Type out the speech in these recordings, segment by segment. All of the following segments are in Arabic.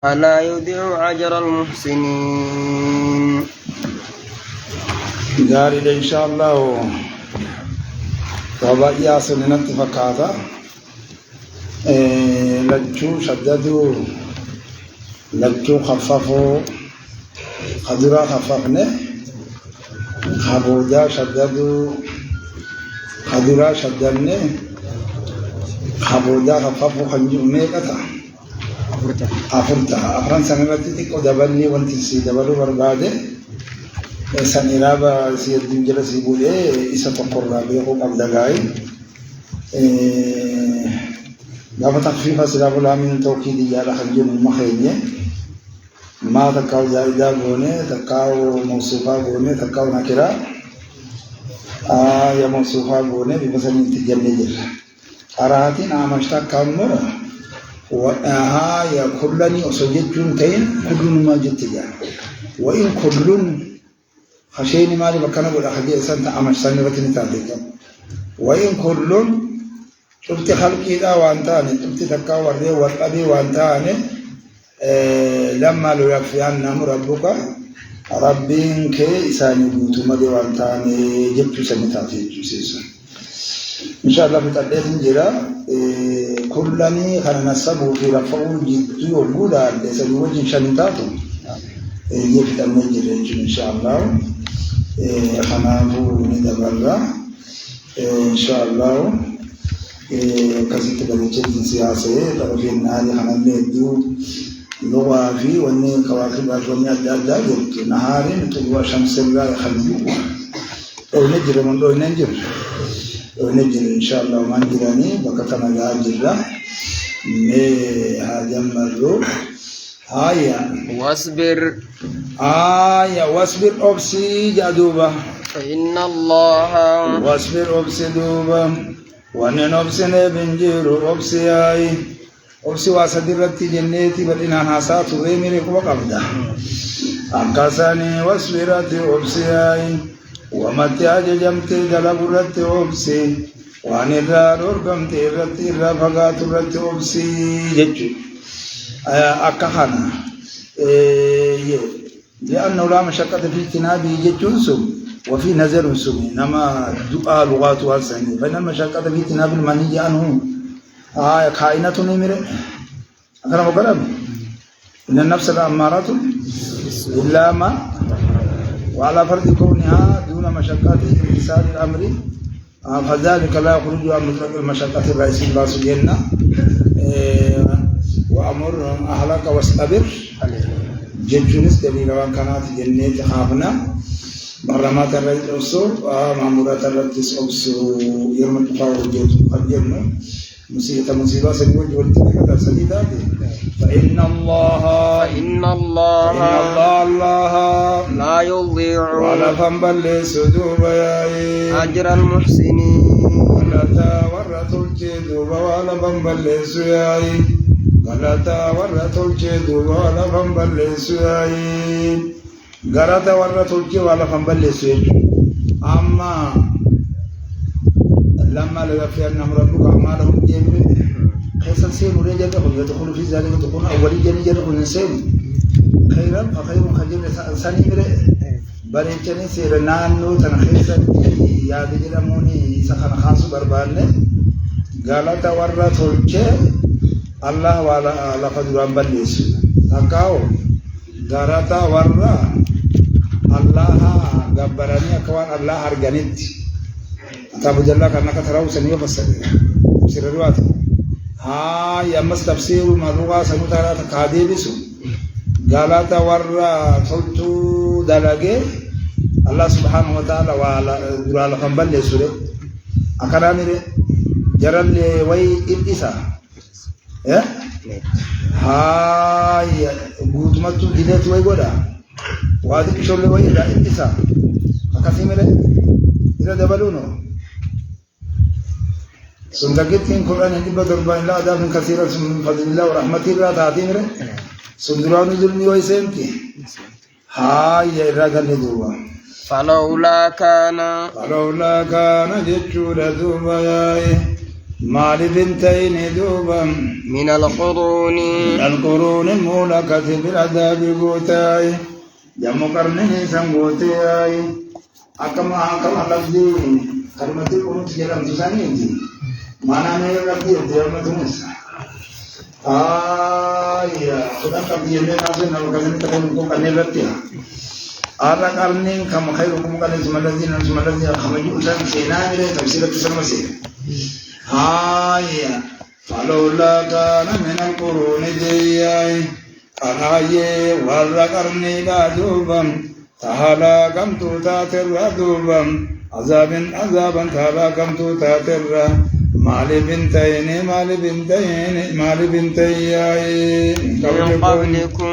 لا يضيع أجر المحسنين. جاري إن شاء الله وبقي سنة فكاتا لجو شددوا لجو خففوا قدرا خففنا خبودا شددوا قدرا شددنا خبودا خففوا خنجو ميقتا أفران سنراتي تكو دبلني وانتسي دبلو برباده سنرابا سيد دنجل سيبولي إسا تقرر بيقو قبدقائي لابا تخفيفا سلاب الامين توكيدي يالا خنجون المخيني ما تكاو زائدا بوني تكاو موصوفا بوني تكاو نكرا يا موصوفا بوني ببسن تجني جل أراهاتين آمشتا كامو يا كلني أسجدون تين كلن ما جتجا وإن كلن خشيني مالي بكنا ولا خدي سنت أمش سنة بتني تعديك وإن كلن شفت خلقي ذا وانتاني شفت تكاو وردي والأبي وانتاني لما لو يكفي عنا ربك ربين كي إساني بوتما دي وانتاني جبت سنة تعديك سيسون إن شاء الله في تدريس جرا كلني خلنا نسبه في رفعون جدي وجودا لسه وجه شنتاتو يبدأ نجرا إن شاء الله خنافو ندبرا إن شاء الله كذلك بنجد سياسة لكن هذه خنالدو لغة في وني كواكب أجواني أدادا جبت نهاري نتوى شمس الله يخليه أو نجرا من دو نجر ونجر إن شاء الله ما نجراني بكتنا جاجرة مي هذا مرو هايا واصبر واصبر أبسي جادوبا فإن الله واصبر أبسي دوبا ونن أبسي نبنجيرو أبسي أبسي واسدرتي جنيتي بدنا ناسات ويميرك وقبدا أنكساني واصبرتي أبسي ومتى أجمتي جلبرت أبسي وأن الرار أرقمتي رتي رفقات رت أبسي جتشو أكهنا لأنه لا مشقة في اجتنابه جتشو وفي نظر سمي نما دعاء لغات والسنين فإن المشقة في اجتناب المني عنه كائنة نمر أكرم وكرم إن النفس الأمارة إلا ما وعلى فرض كونها دون مشقات امتثال الأمر فذلك لا يخرج عن مطلق المشقة الرئيسية الله سبحانه وأمر أهلك واصطبر جنجونس دليل وان كانت جنة خافنا مرمات الرئيس أبسو ومعمورات الرئيس أبسو يوم التفاوض الجنة مصيبة سنقول جولت كذا سيدا فإن الله لا يضيع ولا فنبل سدوب أجر المحسنين ولا تورط الجدوب ولا فنبل سياي ولا تورط الجدوب ولا فنبل سياي غرا تورط الجدوب ولا فنبل سياي أما لما لو في أن ربك أعمالهم جميل خيسا سير ورجال يدخل في ذلك تكون أولي جنجر كل سير خيرا فخير خجل سني مره بريتني سير نانو تنخيسا يا بجلموني سخن خاص بربانه قالت ورّت الجه الله ولا لقد ربليس أكاو قالت ورّا الله جبرني أكوان الله أرجنت أتابع جل كأنك تراو سنيو بس تفسير الرواية يا مس تفسير مروى سنوتارا تكادي بسوا قالت ورّا صوتو دلقي الله سبحانه وتعالى وعلى درال خنبل سورة أكرامي جرال وي إبتسا بوتمتو جدت وي غدا وادي كشول وي إبتسا أكاسيمي إذا دبلونو سندقتين قرآن يجب دربان الله أدام كثيرا من فضل الله ورحمة الله تعطيم ره سندران ظلمي ويسيمتي يا إراغل ندوبا فلولا كان جتشو لدوبا مال بنتين دوبا من القرون القرون المولكة بالعذاب قوتاي جمع قرنه سنقوتاي أكما لفظي كلمة قنوت جلم تسانيتي معنى نير لفظي جلم تنسى سودان قبضي يمين أصلا وكذلك تقولكم أن يبتها أرى قرنين كما خيركم قال اسم الذين خمجوا سن سينامي تفسير تسمسير فلولا كان من القرون جياي أراي ورى قرني لا دوبا تهلاكمت تاتر دوبا عذابا تهلاكمت تاتر مال بنتين من قبلكم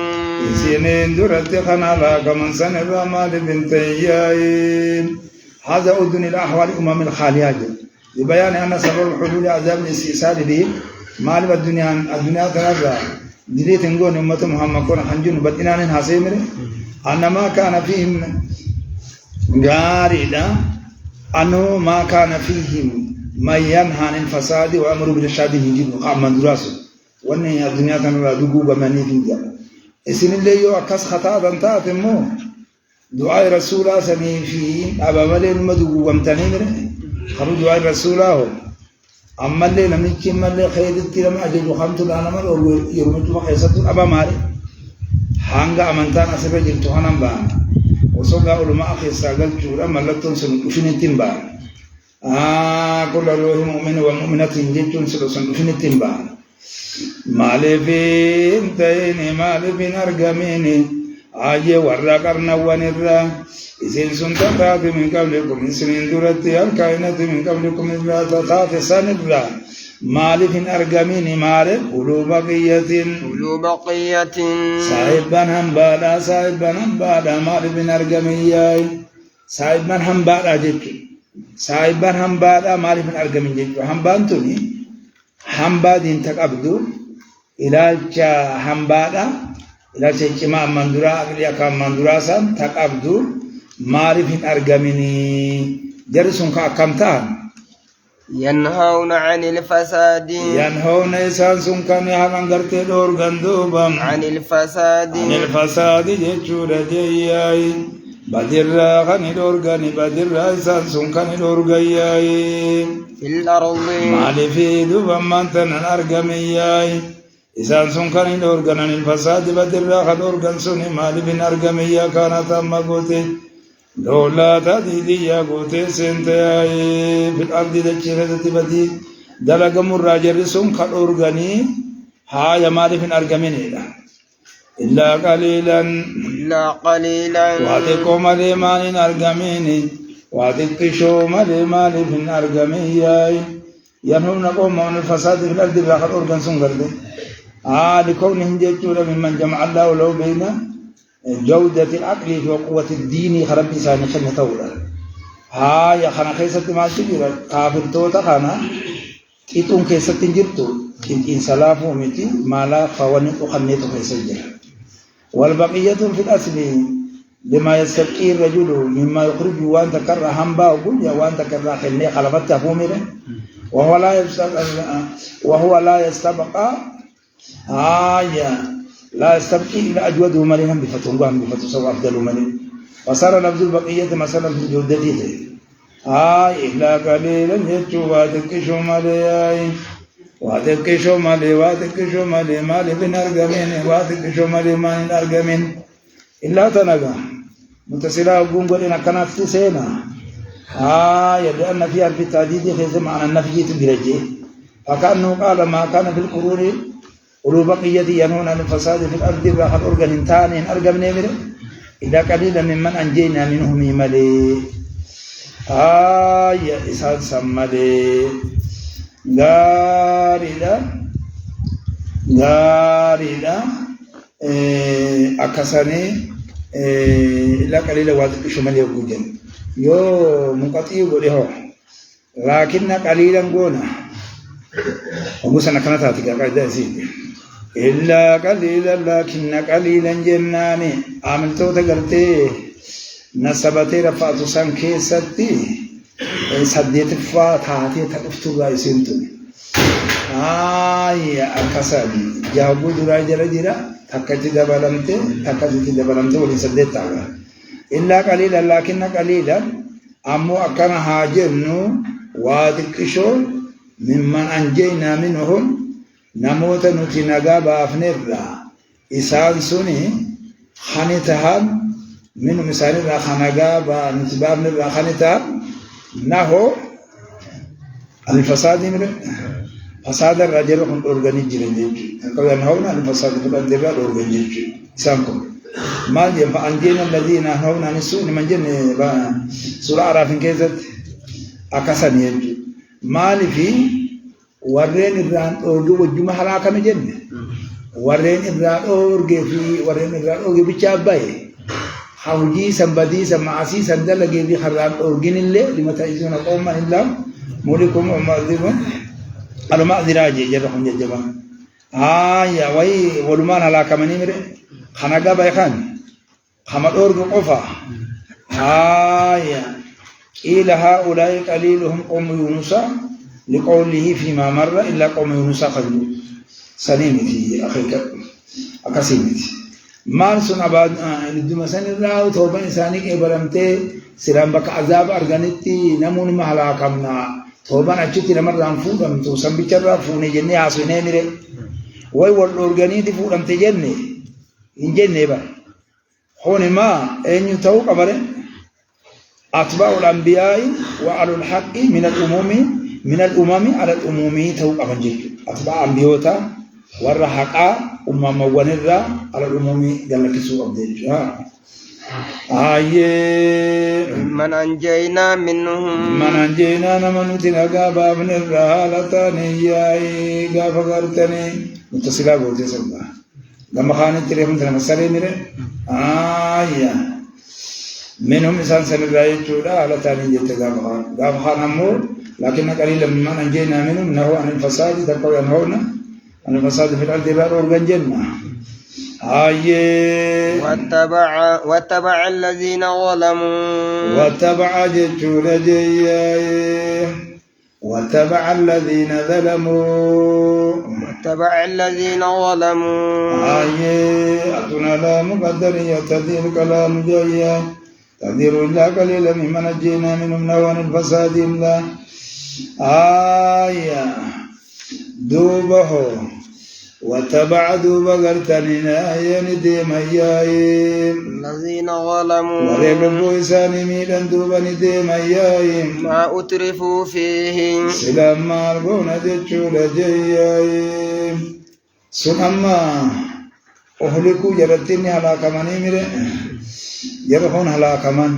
سنين درت خنالا كمن سنة مال بنتين هذا أذن الأحوال الخاليات لبيان أن سبب حلول عذاب الاستئصال به مال الدنيا تراجع جديد نقول أمة محمد كون حنجون بدينا نحاسمر أن ما كان فيهم غاردا أنه ما كان فيهم ما ينهى عن الفساد وأمر بالرشاد يجيب قام دراسه وأن الدنيا تنرى دقوق مني في الجنة إسن اللي يو أكس خطأ بنتات مو دعاء رسول الله سمي فيه أبا ملين مدقوق متنمر خلو دعاء رسول الله أما اللي نمكي ما اللي خيدت لما أجل خمت الأنمر يرمت مخيصة أبا مالي hanga amantan asabe jirtu hanan ba wasoga ulama akhi sagal jura malatun sun ufinitin ba kullu ruhi mu'min wa mu'minatin jitun sun ufinitin ba malibin argamini aye warra karna wanirra isil sun tatafi min qablikum isnin durati al-kainati min qablikum illa tatafi sanirra مالفين أرجمين مالك أولو بقية صاحبا همبالا مالفين أرجمياي صاحبا همبالا جيك صاحبا همبالا مالفين أرجمين جيك همبانتوني همبادين تقبدو إلاجا همبالا إلاجا كما مندورا أغليا كما مندورا سان تقبدو مالفين أرجميني جرسون كأكمتان ينهون عن الفساد إسان سنكن يهلن غرتي دور غندوبا عن الفساد جيشور جياي بدرا خني دور غني بدرا إسان سنكن دور غياي في الأرض مالي في دوبا منتن أرغمياي إسان سنكن دور غني الفساد بدرا خدور غنسوني مالي بن أرغميا كانت أمغوتي لولا تديدي يا قوتي سنتي في الأرض دجيرة بدي دلق مراجر سم خلورغني هاي مالي في أرغمين إلا قليلا واتكو مالي مالي أرغمين واتكشو مالي في أرغمين ينهون قوم من الفساد في الأرض لا خلورغن سم غرده لكونهم جيتوا ممن جمع الله لو بينا جودة العقل وقوة الدين خرب إنسان خلنا تولا يا خنا خيسة ما تجرا كافر توتا خنا كيتون خيسة تنجرتو إن سلافو متي مالا خواني وخنيتو خيسة جرا والبقية في الأصل لما يستبقي الرجل مما يخرج وان تكرر همبا وقل يا وان تكرر خلني خلفته فومره وهو لا يستبقى لا يستبقي إلا أجوده مليها بفتوهم بفتوه أفضل مليه وصار لفظ البقية مثلا في جودته إلا قليلا يجو واتكشو ملي مالي بن أرقمين واتكشو ملي مالي أرقمين إلا تنقى متصلا وقنقل إنا كانت تسينا لأن فيها في التعديد خيزم عن النفي تبرجه فكأنه قال ما كان في القرون أولو بقية ينهون عن الفساد في الأرض راحت أرغن تانين أرغم نمر إذا قليلا ممن أنجينا منهم ملي يا إسان سمالي غاردا أكساني إلا قليلا واتك شمالي وقوجن يو مقاطي قوله لكن قليلا قونا ومسنا كانت هاتك قاعدة زيد إلا قليلا لكن قليلا جناني عملتو تقرتي نسبتي رفعت سان كيستي سديت فاتحتي تقفتو غايسنتو أكسادي جابوا درا جرا جرا تكتي دبلمته ولسدت تعالى إلا قليلا لكن قليلا أمو أكن هاجرنو وادكشو ممن أنجينا منهم نموت نتنقى بافنرا إسان سني خانتهم من مثال خانقى بنتبابنرا خانتهم نهو الفساد من فساد الرجل هم أورجانيك جريمة كذا نهونا الفساد في الأرض أورجانيك سامكم ما جم فأنجينا الذين نهونا نسوا من جن سورة عرافين كذا أكاسني ما لفي ورين الران أورجو وجمع هلاك من جن ورين الران أورجي في ورين الران أورجي بيشابه حوجي سمبدي سمعسي سندل جيبي خراب أورجين اللي لما تعيشون قوما إلا مولكم ومعذبون أنا ما أدري أجي جرهم جبان يا وي ولمان على كماني مره خناقة بيخان خمر أورج قفا يا إلى هؤلاء قليلهم قوم يونس لقوله فيما مر إلا قوم يونس قبل سليمتي أخيك أكسيمتي ما سن بعد الدمسان الراو توبة إنساني كبرمته سلام بك عذاب أرجانيتي نمون محلا كمنا توبان أجتي لمر رانفودم تو سنبيشرا فوني جنة عسونه مره وي والأورجاني دي فودم تجنة إن جنة با هون ما أن يتوه كبره أتباع الأنبياء وعلى الحق من الأمم على الأمم تو كبنجيك أتباع الأنبياء والرحقة ونرى على الأمم جل كسو أبديج من أنجينا منهم من أنجينا نمن تنقى باب نرى لتاني ياي غافقرتني متصلا بوتي سبا لما خانت تريهم تنمسالي مره منهم إنسان سنرى يجودا لتاني جلت غافقان أمور لكن قليلا من أنجينا منهم نهو عن الفساد تقوى ينهونا عن الفساد في الأرض بار أورغان جنة واتبع الذين ظلموا واتبع جتول جياي واتبع الذين ظلموا أتنا لا مقدر يتدير كلام جياي تدير إلا قليلا ممن نجينا منهم نوان الفساد إلا دوبه واتبع دوبا قرتننا يندي ميايم الذين ظلموا وربو إساني ميلا دوبا ندي ميايم ما أترفوا فيه سلام مالبون جتشول جيايم سنما أهلكوا جرتني على كماني ميري جرحون على كمان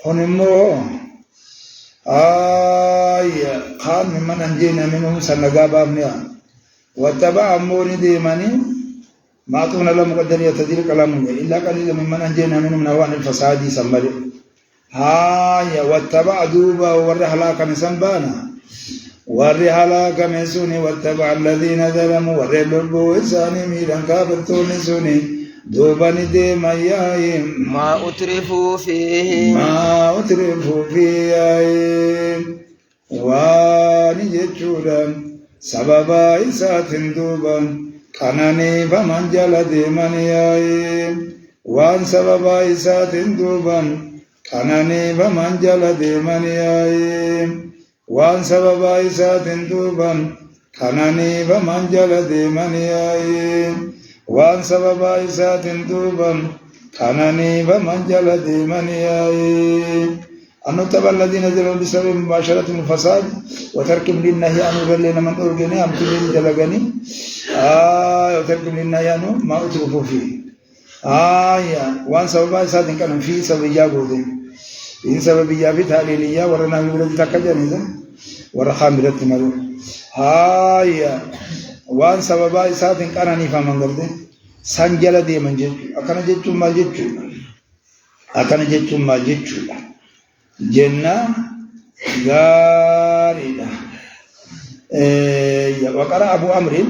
هنمو قام ممن أنجينا منهم سنقا بابنيا واتبع أموري ديماني ما أطونا الله مقدر يتدير كلامه إلا قليلا ممن أنجينا منهم نوان الفساد سمري واتبع دوبا ورحلاك مسنبانا ورحلاك مسوني واتبع الذين ظلموا ورحلوا إساني ميلان كابرتون سوني دوبا نديما يايم ما أترفوا فيه واني جتشودا سببا إسات دوبا كانني فمن جل ديمن يايم وان سببا إسات دوبا كانني فمن جل ديمن يايم وان سببا إسات دوبا كانني فمن جل ديمن يايم وان سببا إسات دوبا كانني فمن جل ديمن يايم أن تبع الذين ظلموا بسبب مباشرة الفساد وتركهم للنهي عن غلنا من أرجني أم تلين جلغني وتركهم للنهي عنه ما أترفوا فيه وان سبب إسات كان فيه سبب جابوده إن سبب جابت هاليليا ورنا يولد تكجنيزا ورخامرت مرو وان سبب إسات كان نيفا منغرده سنجل دي منجد أكنا جتشو ما جتشو جنة غاريدة وقرأ أبو عمرو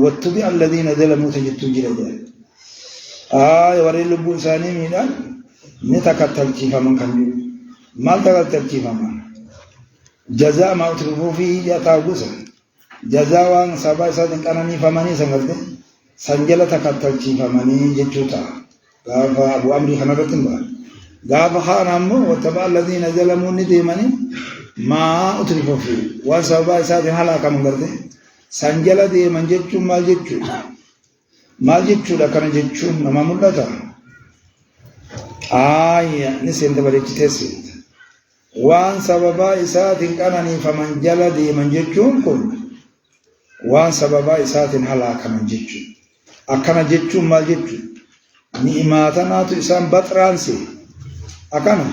واتبع الذين ظلموا تجتوا جلدا ورين لبو إساني ميلا نتكتل كيفا من كان ما تكتل كيفا من جزاء ما أترفوا فيه جاء تاوغوسا جزاوان سبا ساتن كانني فماني سنغرد سنجلة تكتلتي فماني جتوتا غافا أبو أمري خنرتن با غافا خان أمو واتبع الذين ظلموا نديماني ما أترفوا فيه وسبا ساتن هلاكا منغرد سنجلة ديمان جتو مال جتو لكنا جتو نما ملتا نسين تبالي تسيد وان سببا إساتين كانني فمن جل ديمان جتو كن وان سببا إساتين هلاكا من جتو أكنا جتو مال جتو نعماتنا تو إسان بطرانسي أكنا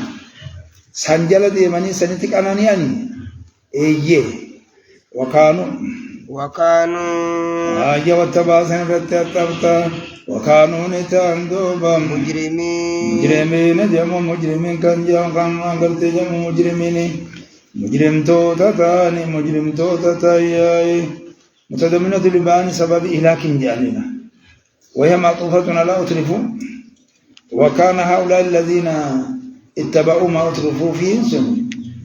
سنجل ديماني سنتك أناني أني إيه وكانوا واتبع سنفتتا وكانوا نتاندوبا مجرمين جمع مجرمين كان أنقرت جمع مجرم توتا تاياي متضمنة لبان سبب إهلاك جاننا وهي معطوفة على أترفوا وكان هؤلاء الذين اتبعوا ما أترفوا فيه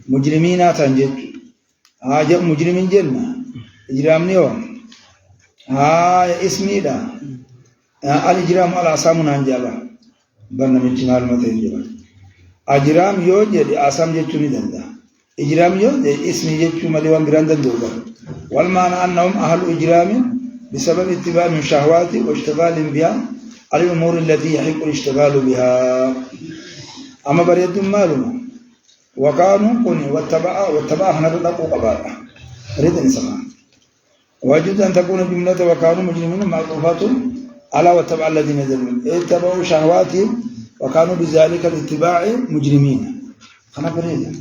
مجرمين تنجد مجرمين جنة إجرامني هو اسمي دا الإجرام على أسامنا انجابا بنا من تنال متنجابا أجرام يوجد أسام جتوني دندا إجرام يوجد اسمي جتو مليوان براندن دوبا والمعنى أنهم أهل إجرام بسبب اتباع من شهوات واشتغال بها على الأمور التي يحق الاشتغال بها أما بريد مالنا وكانوا كوني واتبع هنردقوا قبارا ريد نسمع وجد أن تكون جملة وكانوا مجرمين معطوفات على واتبع الذين ظلموا اتبعوا شهواتهم وكانوا بذلك الاتباع مجرمين خنا بريد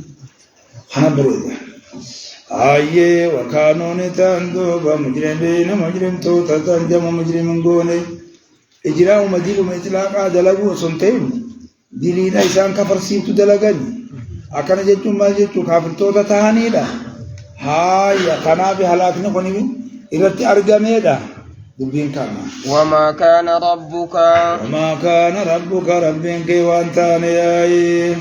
وكانوا نتاندوبا مجرم توتا تنجم مجرم قوني إجراء مديل مطلقا دلقوا سنتين دلينا إسان كفر سيتو دلقاني أكنا جتو ما جتو كافر توتا تهاني لا كنابي هلاكنا قنبين إرتي أرقامي وما كان ربك ربك وانتاني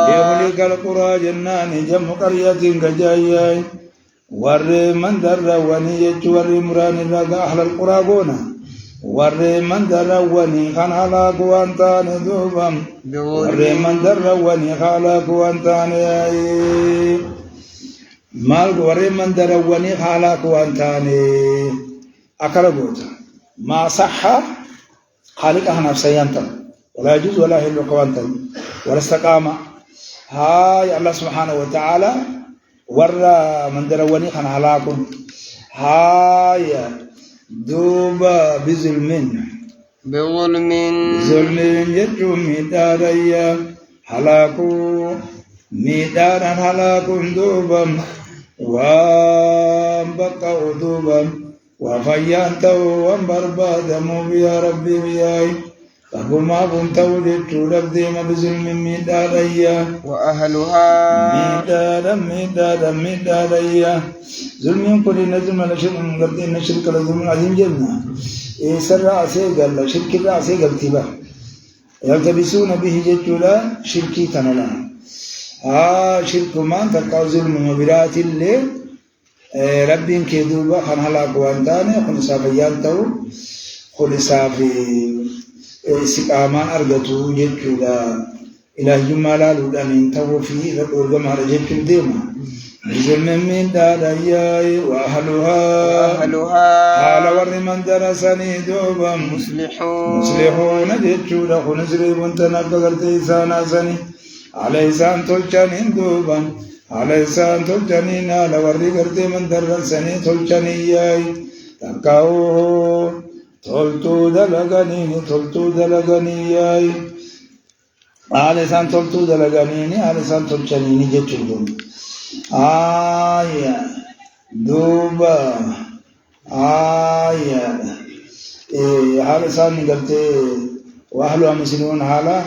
ليهلك القرى جنان جم قرية كجاي ور من در وني ور مران لغا أهل القرى قونا ور من در وني خان هلاك وانتاني دوبم ور من در وني خلاك وانتاني مال ور من در وني خلاك وانتاني أكربوتا ما صح خالقها نفسيا ولا يجوز ولا يحل قوانتا ولا استقام هاي الله سبحانه وتعالى ورى من دروني خان هلاكم هاي دوبا بظلم جدو ميداريا هلاكو ميدارا هلاكم دوبا وانبقوا دوبا وفيانتو وانبربادمو بيا ربي بياي فهما بنتو جدو ربدي مبظلم ميداريا وأهلها ميداريا ظلم كل نظم لشرك قردين شرك لظلم عظيم جنة سر عسي قال شرك عسي قلتبا يلتبسون به جدو لا شركي تنلا شرك ما تقع ظلم مبرات اللي ربين كيدوبا خان هلاك وانتاني خن سافيان تو خن سافي استقامان أرغتو جدو لا إلى جمالا لودانين تو في رقور جمال جدو ديما ظلم من دارياي وأهلها قال ور من درسني دوبا مصلحون جدو لا خن سريبون تنبغرت إسانا سني على إسان تلچانين دوبا على إسان تلچانين على ورّي قرتي من درسني تلچانياي تركاو تلتو دلغانياي على إسان تلتو دلغانيني على إسان تلچانيني جتشدون دوبا على إسان قرتي وأهلها مسلمون حالا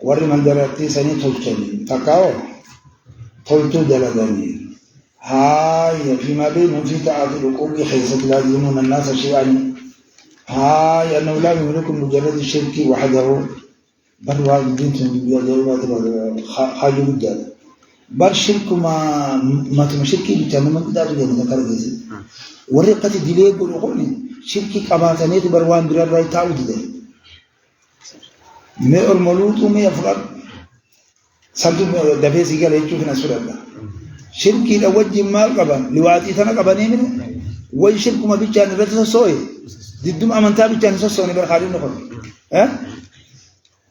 ورّي من درتي سني تلچانين تركاو قلتو دلدني هاي فيما بينهم في تعاطي الحقوق حيث لا يظلمون الناس شيئا هاي أنه لا يملك مجرد الشرك وحده بل والدين حاجة جدا بر شرك ما تمشركي بتعمل ما تقدر يعني ذكر جزء ورقة دليل بالقول شركي كباتني تبروان برا راي تعود ده ما المولود وما يفرق سنتو دفيسي قال يشوف ناس فرق شركي لوجه مال قبل لواتي ثنا قبلني من وي شرك ما بيجان رتس سوي ضدهم أمانتا بيجان سوي برخالين نقول ها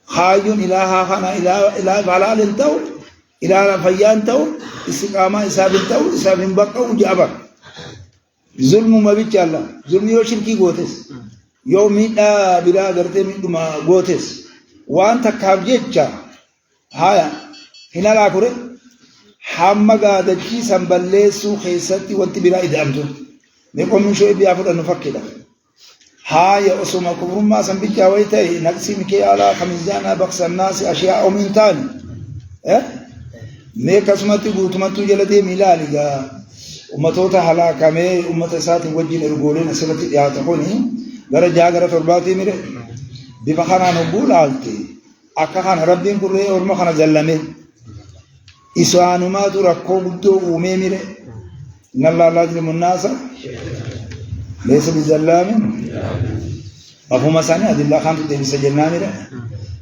خايون إلها خنا إله فعل انتو إلى فيان تو استقامة إسابين تو إسابين بقى وجابر ظلم ما بيجعله ظلم يوشركي قوتس يومي لا بلا قرتي من ما قوتس وأنت كابجيتشا هايا هنا لا كره حما قاعد شيء سنبلسو خيستي وانت بلا إدامته نقوم نشوي بيافر نفكره هايا أسمع كبر ما سنبيجا ويتاي نقسم كي على خمسجانا بقص الناس أشياء من تاني मैं कसमती गुतमतु जलते मिला लिगा उम्मतों हला कमे उम्मत साथ वजी नरगोले नसबत यात होनी घर जागर तोरबाती मेरे बिफखाना नबूल आलती अक्खान रब्बिन कुरे और मखाना जल्लमे इसवानुमा तो रखो बुद्धो उमे मेरे नल्ला लाज़िम मुन्नासा लेसे बिजल्लामे मफहूम सानी अदिल्ला खान तो देवी सजन्ना मेरे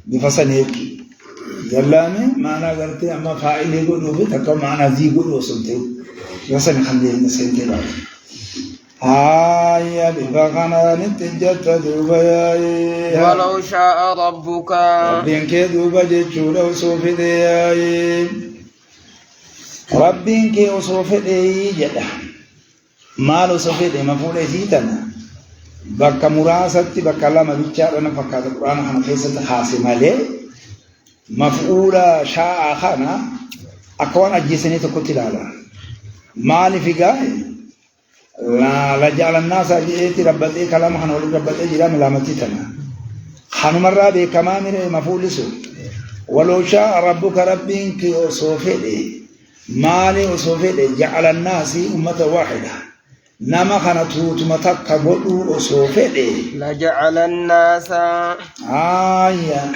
बिफसने जल्लामे माना करते अम्मा फाइले को लोगे तक माना जी को लो सुनते वैसा निखंडे नसेंते बात आया बिबाखाना नित्य दुबई ولو شاء ربك रब्बिन के दुबई चूड़ा सोफे दे आए रब्बिन के सोफे दे जदा मालो सोफे दे मफूले सीतना बक्का मुरासती बक्का ला मबिचार ना पक्का तो कुरान हम कैसे खासे माले مفعولا شاء خانا أكون أجسني تقتلالا مالي في قاي لا لجعل الناس أجئتي ربتي كلام خانو ربتي جرام لامتي تنا خانو مرة بكما من مفعول سو ولو شاء ربك ربك أصوفي مالي أصوفي جعل الناس أمة واحدة نما خانتو تمتك قلو أصوفي لجعل الناس آية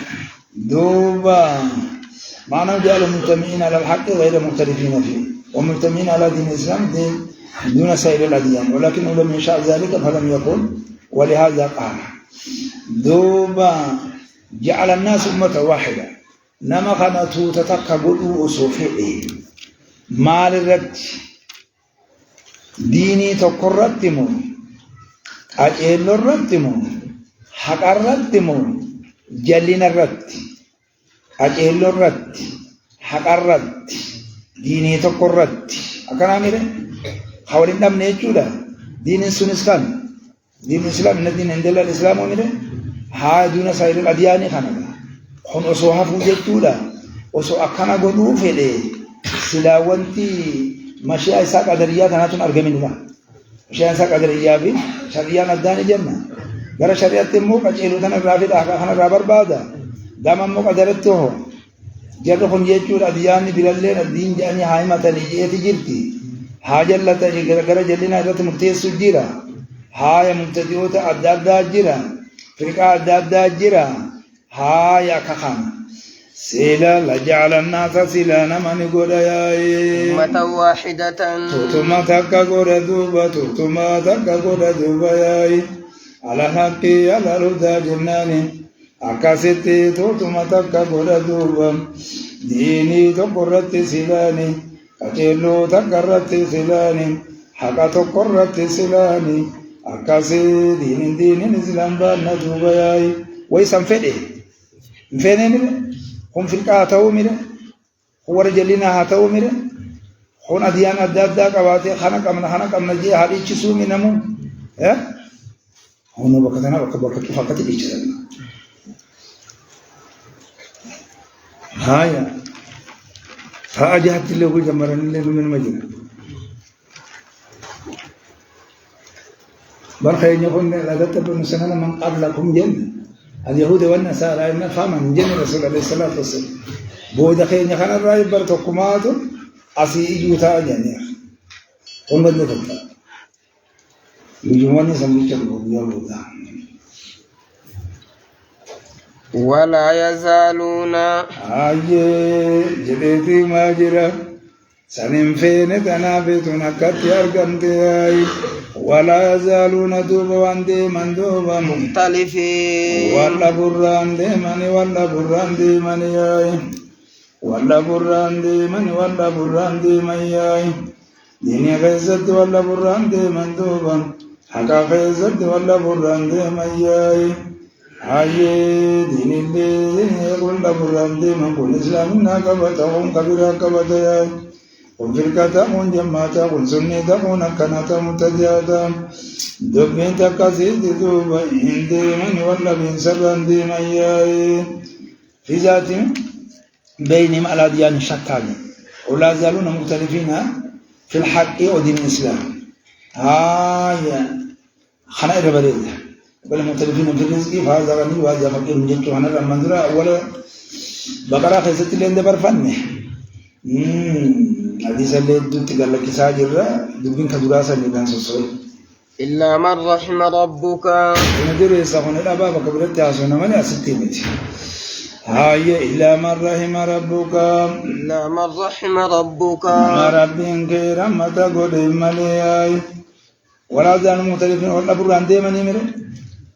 دوبا معنى جعل مجتمعين على الحق غير مختلفين فيه ومجتمعين على دين الإسلام دون سائر الأديان ولكنه لم يشاء ذلك فلم يكن ولهذا قال دوبا جعل الناس أمة واحدة نما خانتو تتقبلوا أصوفئه مال الرد ديني تقررتمو أجل الردمو حق الردمو جلنا الرد أجل الرد حق الرد ديني تقررت أكنا ميره حوالين دم نيجولا دين السنسكان دين الإسلام الدين عند الله الإسلام وميره ها دون سائر الأديان خانه خن أسوها فوجتولا أسو أكنا قلوب فيه سلاوانتي ماشي أساق أدريات هناتون أرجمين لا ماشي أساق أدريات بي شريان الداني جنة غير شريعة تموك أجيلو تنا رافد أخانا رابر بادا دام موك أدرته جرّ خن يجور أديان بلالين الدين جاني هاي ما تليجي تجرتي هاجل لا تجي غير جلنا إذا تمكتير سجيرا هاي مبتدئوت أداب داجرا فرقة أداب داجرا هاي أكخان سيلا لجعل الناس سيلا نمن قرياي أمة واحدة تتما تكا قردوبا تتما تكا قردوبا ياي على حقي على رضا جناني أكاسيتي تتما تكا قردوبا ديني تقرت سيلاني أجلو تقرت سيلاني حقا تقرت سيلاني أكاسي دين الإسلام بانا دوبا ياي ويسان فده فده مره هم فرقة هاتو مره هو رجلنا هاتو مره هون أديان أداب دا قواتي خانق أمنا جي حالي چسو منمو هون وقتنا وقت فقط إجرنا هايا فأجهت له جمرن له من مجنة برخي يقول لا تتبعوا سنن من قبلكم جنة اليهود والنصارى إن فهم من جنة رسول الله صلى الله عليه وسلم بود خير نخنا الرأي برتقماتو أسي إجوتا جنة هم بدنا تبقى يجواني سميك الله ولا يزالون جديتي ماجرا سنين فين تنابتون أكتي أرقمتي ولا يزالون دوبا واندي من دوبا مختلفين ولا بران دي مني ولا بران دي مني ياي ولا بران دي مني ولا بران دي مني ياي ديني غيزت ولا بران دي من دوبا حقا غيزت ولا بران دي مني ياي هاي ديني ديني ولا بران دي من كل إسلامنا كبتهم كبيرا كبتا ياي وفرقة من جماعة وسنة من كنات متجادا دبين تكاسيد دوبا هندي من ولا بين سبان دي مياي في ذات بينهم الأديان شتان ولا زالون مختلفين في الحق ودين الإسلام هاي خنا إربليد بل مختلفين في الرزق فهذا غني وهذا فقير من جنتو هنا المنظرة أولا بقرة خيست لين دبر فنه حديث اللي تقال لك ساجر دبين كدراسة لبان سوسوي إلا من رحم ربك ندير يسافون إلى بابك برد عشان من أستيمت هاي إلا من رحم ربك إلا من رحم ربك ما ربين كيرم تقول ملياي ولا زال مختلفين ولا بران دي من يمر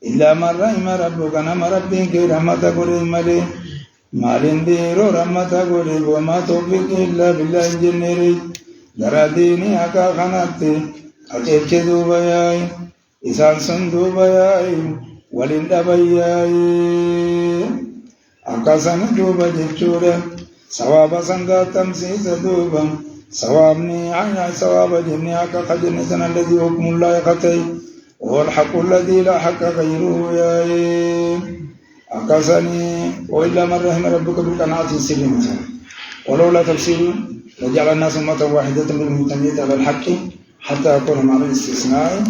إلا من رحم ربك ما ربين كيرم تقول ملي مالين ديرو رحمة تقول وما توفيق إلا بالله جنري دراديني أكا خناتي أكيد دوبا ياي إسان سن دوبا ياي ولين دبا ياي أكا سن دوبا جيشورا سوابا سنغا تمسيس دوبا سوابني عينا سواب جني أكا خجن سن الذي حكم الله يقتي وهو الحق الذي لا حق غيره ياي أكاسني وإلا من رحم ربك بالقناعة السليمة ولولا تفسير لجعل الناس أمة واحدة بالمتميز على الحق حتى يكون مع الاستثناء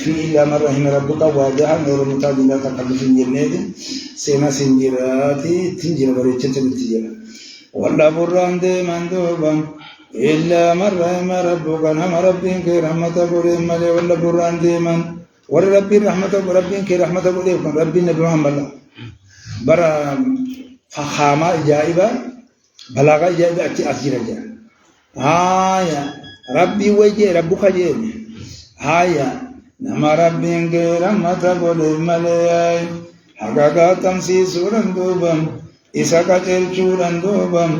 في إلا من رحم ربك واضحا غير متعد لا تقل في الجنة سينا سنجراتي تنجر بريتشة التجارة ولا بران دي مندوبا إلا من رحم ربك نعم ربك رحمة بريم ملي ولا بران دي من وربي رحمته وربي كي رحمته وليكم ربي النبي محمد برا فخامة جائبة بلاغة جائبة أتي أثير جا هايا ربي وجه ربك جه هايا نما ربي كي رحمته وليكم ملياي حقا تمسي سوران دوبم إسا كتل شوران دوبم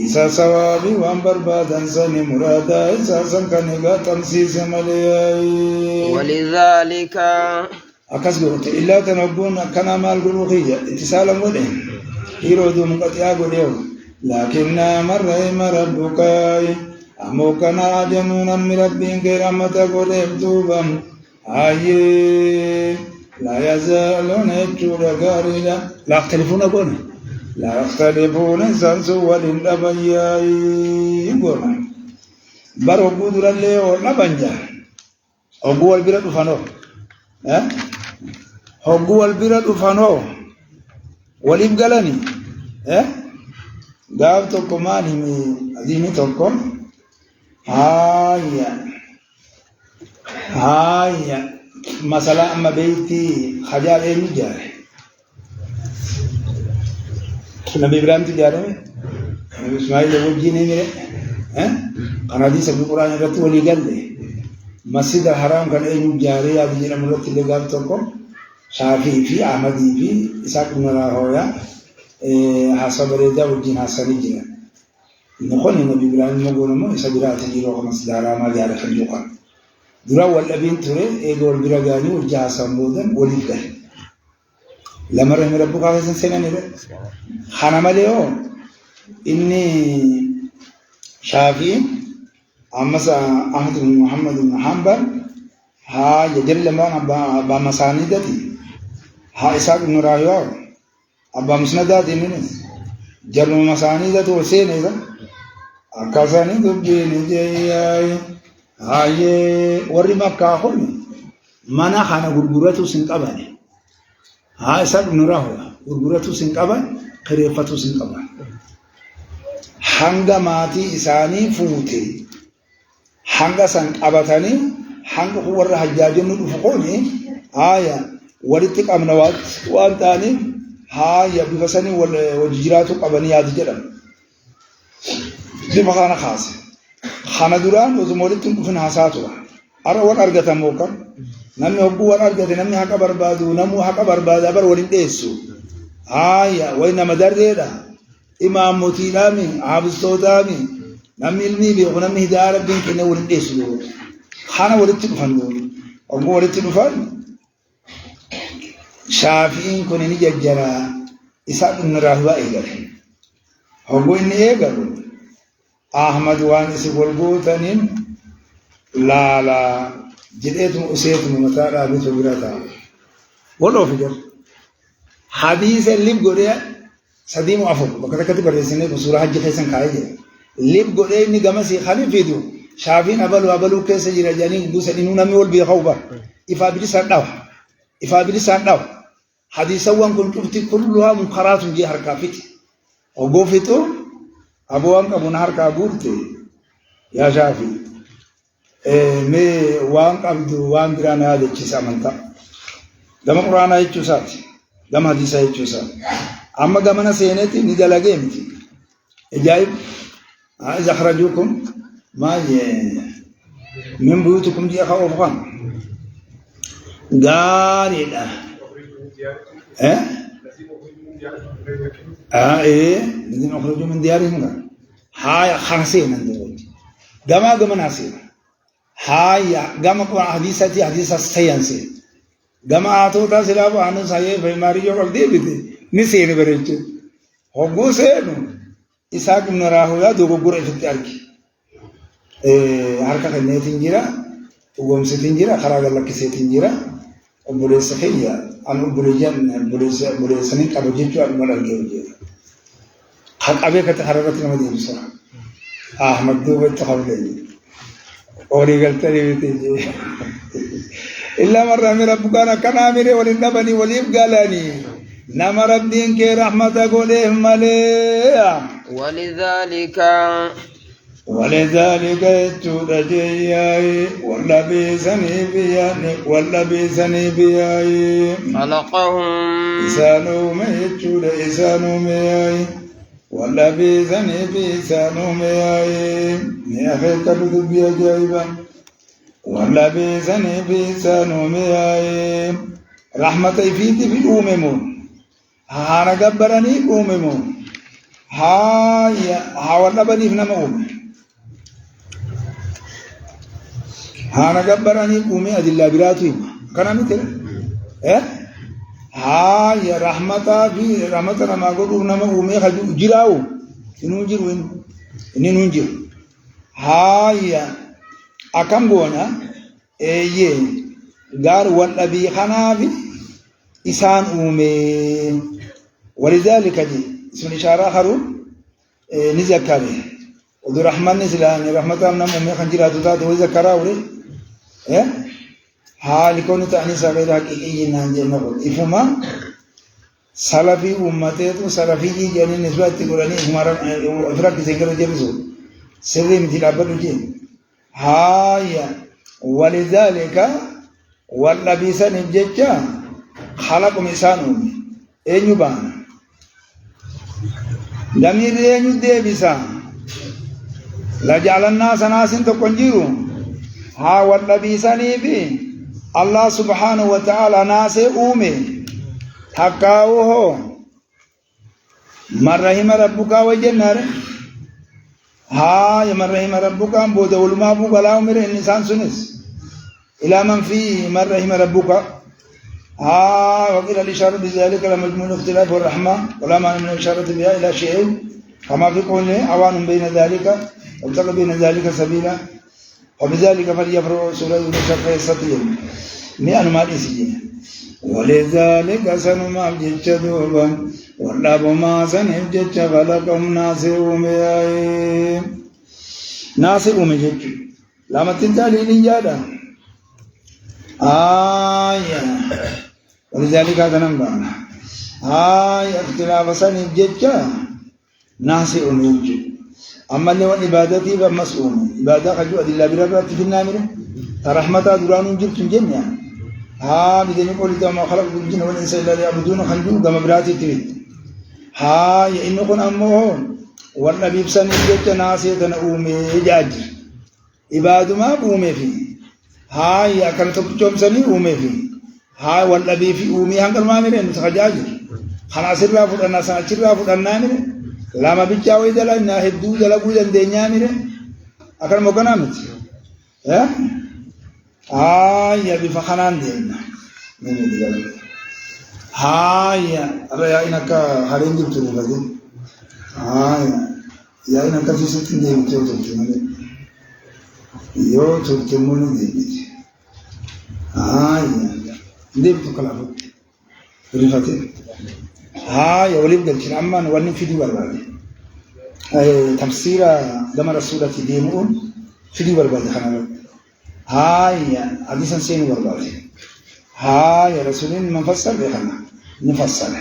إسا سوابي وانبر بادن سني مرادا إسا سنكني تمسي سملياي ولذلك أكسبت إلا تنبون كان مال الروحية اتصالا ولهم يرودوا مقطعا قليهم لكن مرهم ربك أمو كان عجنونا من ربك رحمة قليهم توبا لا يزالون يجور قارلا لا يختلفون قلنا لا يختلفون سنسوا وللأبياء قلنا برو قدر اللي ولبنجا أقوى البلد فانو أقوى البلد فانو وليم قالني قال تكو ماني أديني تكو هايا مثلا أما بيتي خجال إيه مجاري نبي إبراهيم تجاري نبي إسماعيل وجهي نميري أنا دي سبب القرآن رتو ولي قال لي مسجد الحرام كان أي مجاري هذه جنا مرات اللي قال تكو شافعي في أحمدي في إسحاق بن راهويا حسب رضا وجين حسن جنا نقول النبي إبراهيم نقول ما إسحاق تجيرو مسجد الحرام هذه على خليقة درا والأبين ترى إيجول برجاني وجاه سمودن وليده لما رحم ربك هذا سنة نيره خانة مليو إني شافعي أمسا أحمد بن محمد بن حنبل ها يجري لما أبا مساندتي ها إسحاق بن راهويا أبا مسنداتي نينس جرم مساندتي وسين إذا أكاساني دبين جاي هاي ورما كاهون منا خانة غرغرة سنكاباني ها إسحاق بن راهويا غرغرة سنكابان خريفة سنكابان hanga maatii isaanii fuute hanga san qabatanii hanga warra hajjaajennu dhufu qooni haaya walitti qabna waan ta'aniif haaya bifa sanii wajji jiraatu qabanii yaadu jedhan دم خانة خاصة خانة دوران وزمولتهم بفن حساتها أرى وان أرجع موكم نمي هبو وان أرجع نمي حق بربادو نمو حق برباد أبر ولين ديسو آية وين مدار ده إمام متيلامي عابس تودامي نمي المي بيو نمي هدار بين كنا ولين ديسو خانة ولين تبفن دول أبو ولين تبفن شافين كوني جرا إسحاق بن راهوة إيجار هبو إني إيجار أحمد وانس والبوتنين لا جديت أسيت ممتارا بيتو براتا ولو فجر حديث اللي بقوليه سديم عفو بكرة كتب الرسالة بسورة حج خيسن كايجي اللي بقوليه إني جمسي خالي فيديو شافين أبلو كيس جرجاني بوس إنه نمي والبيخوبا إفابلي سرداو حديث وان كنت كلها منكرات جي حركاتي وقفتو أبوان أبو نهار كابورتي يا شافي مي وان أبدو وان درانا هذا الشيء منتا دم القرآن هاي الشيء دم حديث هاي الشيء أما دمنا سينتي ندلا جيمتي جايب إذا أخرجوكم ما من بيوتكم دي أخاف فان قارئة إيه الذين أخرجوا من ديارهم هاي خمسين من دول جماعة ناسين هاي جماعة حديث السينسي جماعة توتا سلابو عنو سايه بيماري جو قلدي بيتي نسين بريتو هو سينو إسحاق بن راهوية دوغو غور إفتاركي harka kanneetiin jira dhugoomsitiin jira karaa gallakkisiitiin jira obboleessa kiyya an obboleessanii qabu jechuu aduma dhalgee hojjeta haqabee katti hararratti nama deebisa ahmad duubatti hawlee olii galtanii biti illaa marrami rabbukaan akkana amire waliin dhabanii waliif galanii nama rabbiin kee rahmata godheef malee ولذلك يتود جياي واللبيسني بياي خلقهم إسانو ما يتود إسانو مياي واللبيسني بإسانو مياي نيخي تبدو بيا جايبا واللبيسني بإسانو مياي رحمة فيتي في الأممون هانا قبرني أممون ها واللبني في نمو هانا قبراني قومي أدلا براتي كنا مثل ها يا رحمة في رحمة ما قلوا نما قومي خجو جراو إنو جروين إنو جر ها يا أكم بونا إيه قال والنبي خنافي إسان قومي ولذلك جي اسم الإشارة خرون نذكره وذو رحمن نسلان رحمة الله نمو خنجرات ذات وذكره ولي حال كون تأنيس غير حقيقي نانجي نقول إفما سلفي أمته تو سلفي جاني نسبة تقولني همارا إفراق سيكرو جبسو سري مثل أبدو جين هايا ولذلك واللبيسا نبجتشا خلق مسانهم أين يبانا دمير أين يدبسا لجعل الناس ناس تقنجرون ها واللبيسا نبي الله سبحانه وتعالى ناس أومي حقاوه من رحم ربك وجنر ها من رحم ربك بود علماء ابو غلاو میرے انسان سنس الى من فيه من رحم ربك ها وقيل الاشاره بذلك لمجموع اختلاف الرحمه ولا معنى من الاشاره بها الى شيء كما في قوله اوان بين ذلك وابتغ بين ذلك سبيلا وبذلك فليفرحوا سوره الشفاء السطير مئة ما الاسجين ولذلك سنما جدوبا والله ما سنجد خلقهم ناصرهم جد لما تنتهي لنجادا ولذلك هذا نمبر اختلاف سنجد ناصرهم جد أما اللي هو عبادتي بمسؤول عبادة خجوا أدلة بربات في النامرة رحمة دران جبت جنة بدين يقول ما خلق الجن والإنس إلا ليعبدون خنجوا كما براتي تريد إنكم أمهم والنبي بسن جت ناسية أومي جاج عباد ما أومي في هاي أكلت بجوم سني أومي في هاي والنبي في أومي هنقل ما مره متخجاج خنا سر فود الناس سر فود النامره لما بيجاوي دلا نهدو دلا بودن دنيا مره أكل مكانه مت هاي أبي فخنان دينا من دلا هاي أرى إنك هارين جبت لي بعدين هاي يا إنك في ستين ديم تقول يو تقول ديم هاي ديم تكلم رفعتي هاي وليد قال كلام ما نورني في دي بربادي تفسير لما رسولة ديمون في دي بربادي خنا هاي حديث سين بربادي هاي رسولين منفصل بخنا نفصل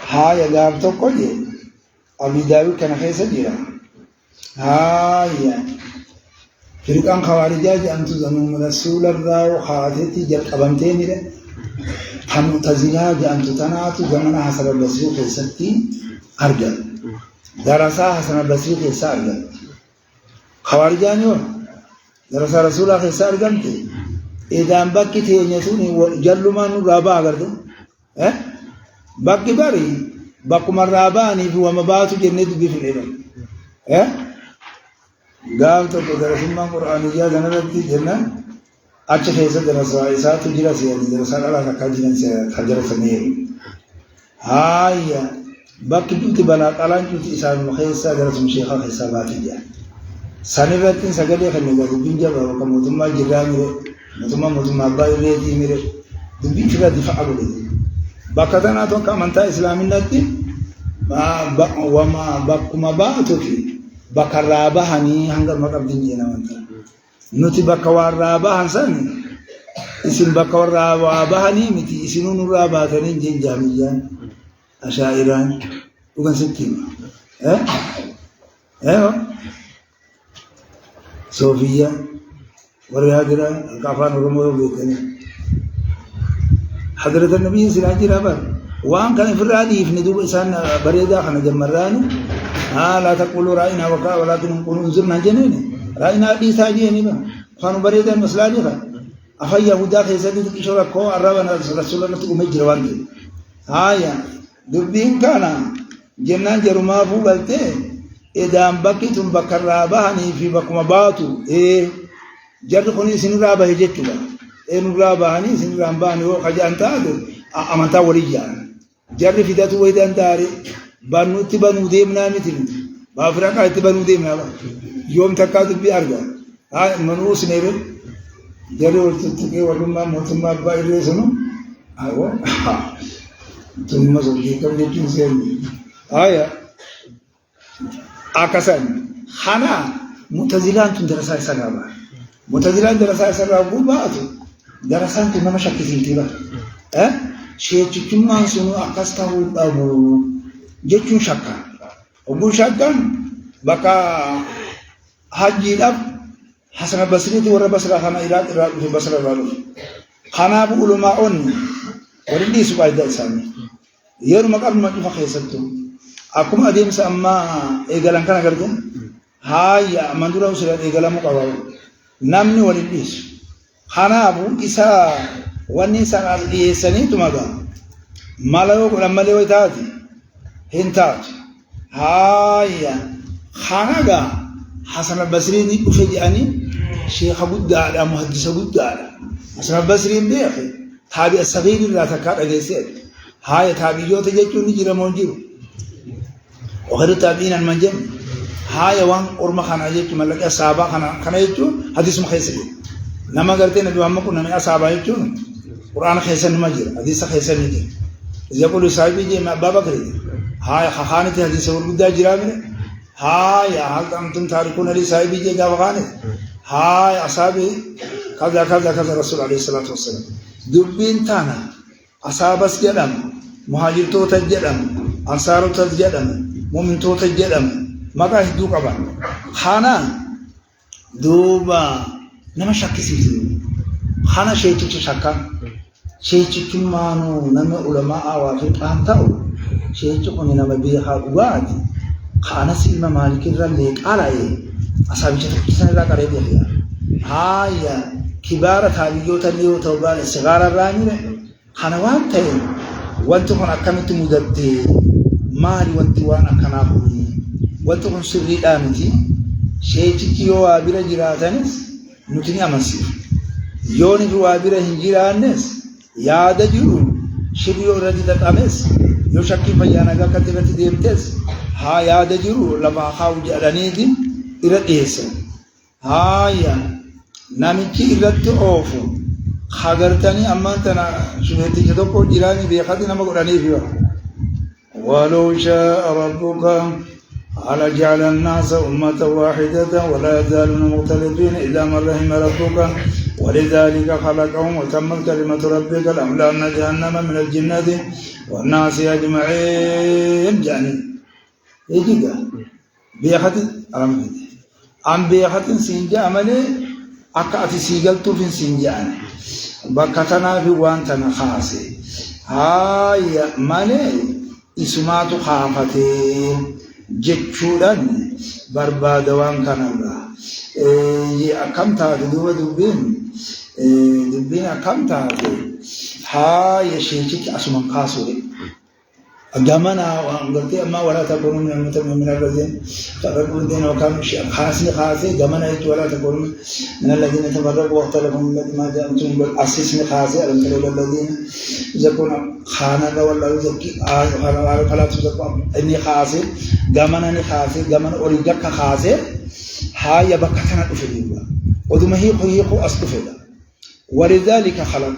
هاي دار تو كودي أبي داود كان خيسة ديرا هاي فريقان خوارجاج أنتو زمن رسول الله وخاتتي جل أبنتين ده هم تزيناج أنتو تناتو زمن حسن البصري خيستي أرجل دراسة حسن البصري خيسة أرجل خوارجانيون دراسة رسول الله خيسة أرجل تي إذا بكي تينيتوني جلما نرابا أغردو بكي باري بكو مراباني في ومباتو جنة بفلئنا قال تو درسنا القرآن جاء جنرتي جنة أشخاص خيسة دراسة إساتو جرا سيادي دراسة على كاجنا سيادي سمير هاي بكي بنتي بنا كلام بنتي إسان مخيسة دراسة مشيخة خيسة باتي جا سنبتين سجدي خلني قالوا بينجا بابا كموتما جرا مير موتما باي ريتي مير دبي فيها دفاع أقولي بكتنا تو كمانتا إسلامي نتي وما بكما باتو في بكرابة هني هنگر مقاب دينجينا وانتا نوتي بكوارابة هنسان اسم بكوارابة هني متي اسنون رابة تنين جين جاميان أشائران وكان ستين صوفيا ورهاجرا الكافان ورمو بيتني حضرة النبي صلى الله عليه وسلم وان كان في الرادي في ندوب إنسان بريدة خنا جمراني لا تقولوا رأينا وكا ولكن قولوا انظرنا جنين رأينا إيسا جيني با خانوا بريدة المسلالي خا أخي يهودا خيسادي تكشورا كو عربنا رسول الله تقوم يجروان دي آية دبين كان جنان جرما فوقلت إذا بكيتم بكرابهني في بكم باتو جرد خوني سنرابه جتوا نرابهني سنرابهني وخجا أنتادو أمانتا وليجان جرد فيداتو ويدان داري بانو تبانو ديمنا مثل بافرقا تبانو ديمنا يوم تكاتب بأرجع منوس نيرو جرد ورتكي ورما موتما بايرسنو أيوة ثم سوكي كم جتين سيرني آية أكسان خنا متزلان تندرسا سنابا متزلان درسا سنابا باتو درسان تنما شكي سنتيبا شيء تكمن سنو أكستاو أبو جتون شكا أبو شكا بكا حجي لب حسن البصري ورا بصرة خنا إيراد في بصرة رالو خنا أبو علماء ورندي سبايد السامي يوم قبل ما تفخ يسلتو أكم أديم سأما إيجالان كنا كردين هاي مندورا وسيرة إيجالان مقاوم نامني ورنديس خنا أبو إسا واني سأل إيساني تماغا مالو لما لو يتاتي هنتات هاي خاناغا حسن البصري ني أفجأني شيخ أبو الدار محدث أبو الدار حسن البصري بيخي تابع الصغير لا تكاد أجلسات هاي تابعيو تجتو نجرا مونجيرو وغير تابعين المنجم هاي وان أرما خانا جيتو ملك أصابا خانا جيتو حديث مخيسي نما قلتين نبي محمد كنا من أصابا جيتو قرآن خيسن مجر حديث خيسن مجر يقول صاحبي جي ما بابا كريم هاي خانة حديث وربدا جرامي هاي هل أنتم تاركون لي صاحبي جي جابغاني هاي أصابي كذا كذا كذا رسول عليه الصلاة والسلام دبين تانا أصابس جدام مهاجر توتا جدام أنصار توتا جدام مؤمن توتا جدام ما كان يدوك أبا خانا دوبا نما شاكي سيسي خانا شيء تشكا شيء تكمانو نما علماء وافق أنتاو شيء تكون نما بيها وادي خانس إلما مالك الرليك على إيه أصحاب جتك سنة لا قريب يا هايا كبار تابيوتا ليوتا وبال الصغار الرامي خنوان تين وانتو كن أكملت مدبتي مالي وانتو وانا كنابوني وانتو كن سري آمتي شيء كيو وابيرا جراتانس نتني أمسير يوني في وابيرا هنجيرانس ياد جرو شبيو ردي تتامس يو شكي فيانا كتبت ديمتس ها ياد جرو لما خاوج أرانيدي إراديس هايا نامكي إرادت أوفو خاغرتاني أمانتنا شبهتي كتوكو جيراني بيخاتي نما قراني فيها ولو شاء ربك على جعل الناس أمة واحدة ولا يزالون مختلفين إلا من رحم ربك ولذلك خلقهم وتمت كلمة ربك لأملأن جهنم من الجنة والناس أجمعين جاني يجيك بيخات أم بيخات سنجا عملي أكاتي سيغلتو في سنجا بكتنا في وانتنا خاصي هاي مالي إسماتو خافتي jechuudhaan barbaada waan kanarraa akkam taate duuba dubbiin akkam taate haaya sheekichi asuman kaasuudha gamana waan gartee ammaa walaa taquunu min alladhiina tafarraquu diina wakaan kaasee gamana jechuun walaa taquunu min alladhiina tafarraquu waqtalafuu min ba'di maa jaa'ahum asisni kaasee alam tara ila alladhiina يزكون خانة ولا يزكي فلا تزكوا إني خاسر جمانا نخاسر جمانا أوريجك خاسر هاي بكتنا أفيدوا ودم هي أستفيدا ولذلك خلق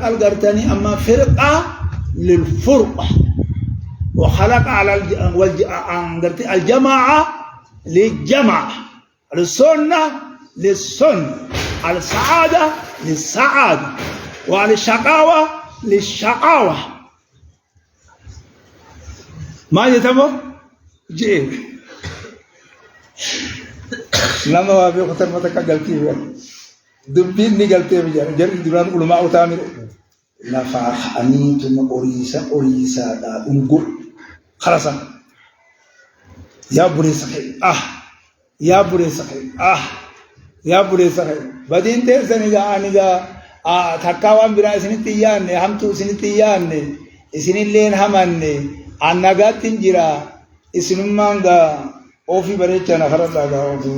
الجرتاني أما فرقة للفرقة وخلق على الجماعة للجماعة السنة للسنة على السعادة للسعادة وعلى الشقاوة للشقاوة ما يتبع جيب لما وابي قتل متك قلتي دبين ني قلتي بجار جر دوران علماء تامر نفاح انيتم اوريسا دا انغو خلاص يا بري صحيح يا بري صحيح يا بري صحيح بدين تسني جانيغا تكاوان برا سنتيان همتو سنتيان سنلين هماني انغاتين جرا اسنمانغا اوفي بريچنا خرطاغا اوفي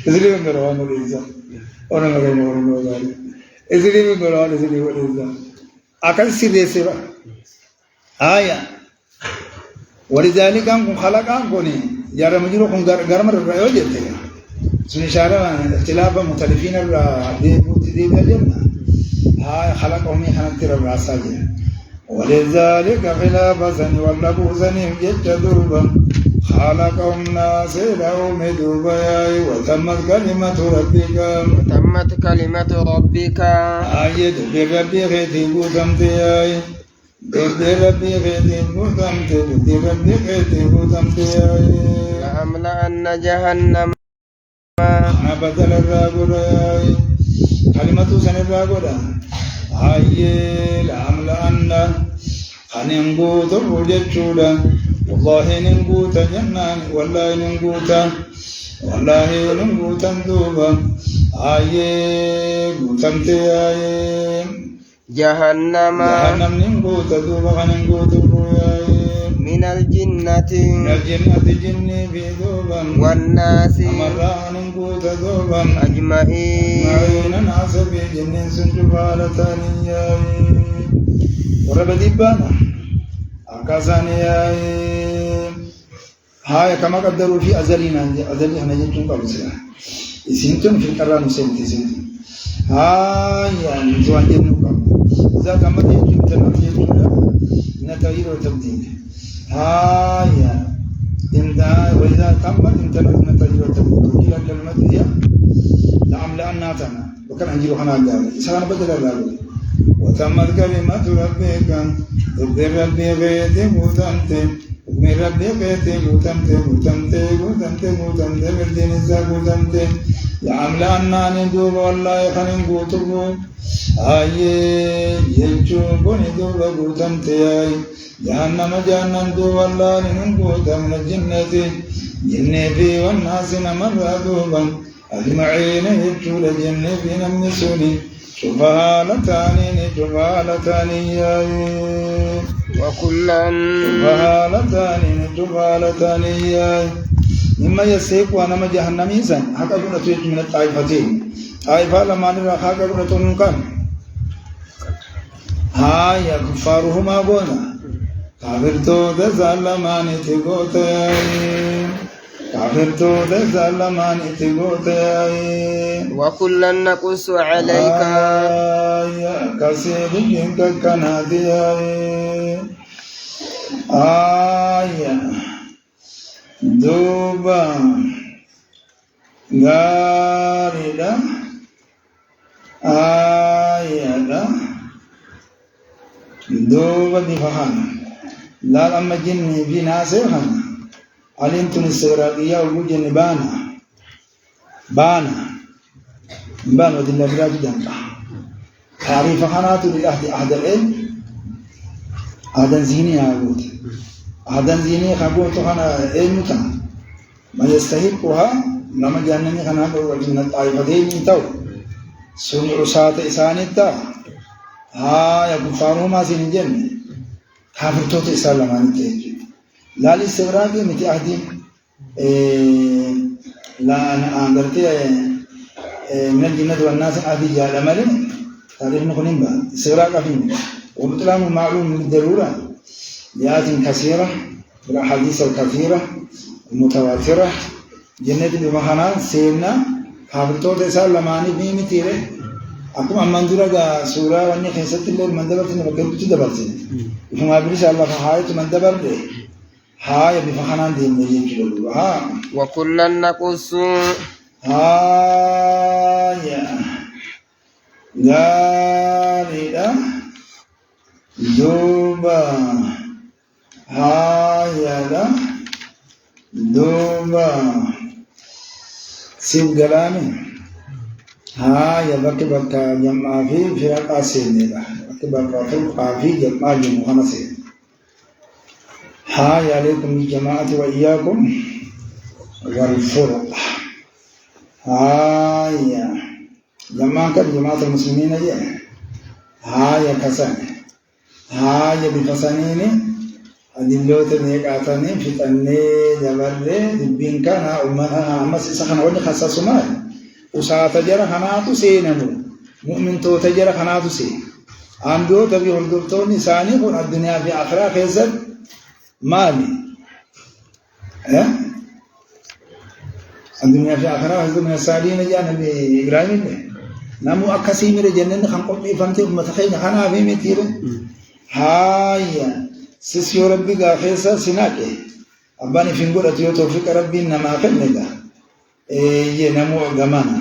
اسليم نروان ريزا اورن نروان اسليم نروان اسليم ريزا اكل سيريسيبا آية ولذلك أنكم خلقان كوني جرى مجروكم غرمر الرأيو جدتك سنشارة اختلاف مختلفين دي الجنة هاي خلقهم يحنطر الرأساجة ولذلك خلاف سني واللبو سني جدوبا خلقهم ناس لهم دوبا وتمت كلمة ربك آية بربي خيتي تمتي لأملأن جهنم أنا بدل الرجل كلمة سن الرجل هاي لأملأن خننقوت الرجل والله ننقوت جنان والله ننقوت دوبا هاي قوتمتي هاي جهنم ننقوت دوبا ننقوت من الجنة جني في دوبا والناس أمرا ننقوت دوبا أجمعين ناس في جن سنجبال ثانية ورب ديبانا أكاساني هاي كما قدروا في أزلنا أزلنا جنتم قبل سنة سنتم في القرآن سنتم هاي يعني زوان جنوكم إذا كما تجيب تنفيذ من تغيير وتبديل هاي وإذا تمت انتبهت من تغيير وتبديل إلى كلمة هي لأملأن ناتنا وكان أنجيل حنا قال إسحاق بدل الرجل وتمت كلمة ربك ربي غيتي وتمت من ربك تغوتمت من دين الزغوتمت لعملان ندوب والله خنين غوتبو آي يجو بندوب غوتمت آي جهنم دوب والله نغوتم من الجنة جنة في والناس نمر دوبا أجمعين يجو لجنة في نمسوني شفالتان آي جبالتان مما يسيق وانا ما جهنمي سن حقا كنا تيج من الطائفتين طائفة لما نرى حقا كنا تنكن ها يا كفارهما بونا كافرتو دزالمان تغوتي وكلا نقص عليك يا كسيد جنك كنادي آية دوبا غاردا آية دوبا دفعان لا لما جني بناسها علمتم السيرادية وجن بانا ودي الله جدا تعريف خنات للأهد أحد العلم هذا زيني عبود هذا زيني خبوت خنا علمك ما يستحقها لما جانني خنا من الطائفتين تو سمع سات إسانيتا ها يا كفارهم ما سينجن كافر توت إسلام أنتي لا للسوراني متي أهدي لا أنا أنظرت من الجنة والناس أهدي جال ملين تعرف نقولين با سورة كافين وبطلام معلوم من الضرورة لآيات كثيرة والأحاديث الكثيرة المتواترة جنة بمخانا سيرنا كابرتو تسال لماني بيمتيره أكو أماندورا جا سورة واني خيسة الليل مندبر تني بكر بتشي دبر تني فما أبريش الله فهاي تمندبر ده هاي بمخانا دين نجيب كيلو ها وكلا نقص هاي غاردا دوبا هايلا دوبا سيب غلامي هاي بك جمع في فرق اسينيدا بك فرق في جمع جمع سين هاي عليكم الجماعة وإياكم والفرق هاي جماعة المسلمين جاء هاي كسان هاي بفسانين أدلوت نيكاتني فتنة جبرة دبين كان أمها أمس سخن ولي خصص مال وساعة تجرى خناتو سينمو مؤمن تو تجرى خناتو سين عندو تبي هندوتو نساني كون الدنيا في آخرة خيزت مالي الدنيا في آخرة خيزت من السالين جاء نبي إبراهيم نمو أكسي من الجنة خنقوم بفهمتي متخيل خنا في متير هاي سيسيو ربي غافيسا سناكي أباني فينقول أتيو توفيق ربي نما خلنا نمو غمانا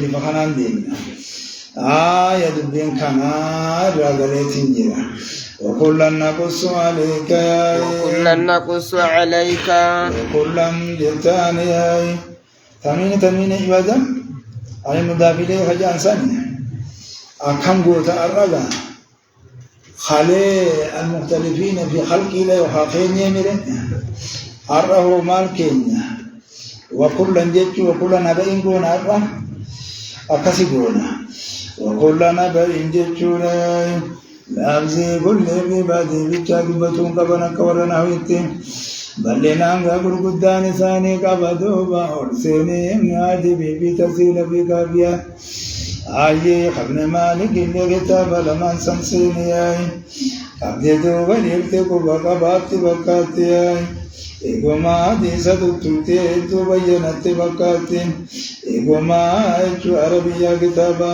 بفخنان دين دبين كانا راغلتين جرا وكلا نقص عليك وكلا جلتاني تمين إبادة أي مدافلي خجان سنة أكم قوتا الرغا خالي المختلفين في خلقي لا يحاقين يمرين أره مالكين وكلا جيتش وكلا نبئين قونا أره أكسي قونا وكلا نبئين جيتش لأبزي كل عبادي بيتشاكبتون قبنا كورنا ويتين بلنا غبر قدان ثاني قبضوبا أرسيني عادي بيبي تسيل في كافيا آيه خبن مالك اللي كتاب لمن سنسيني آي أبدو ونيرتكو بقاتي آي إيقو ما دي ستوتي إتو بيّنت بقاتي إيقو ما إتو عربية كتابا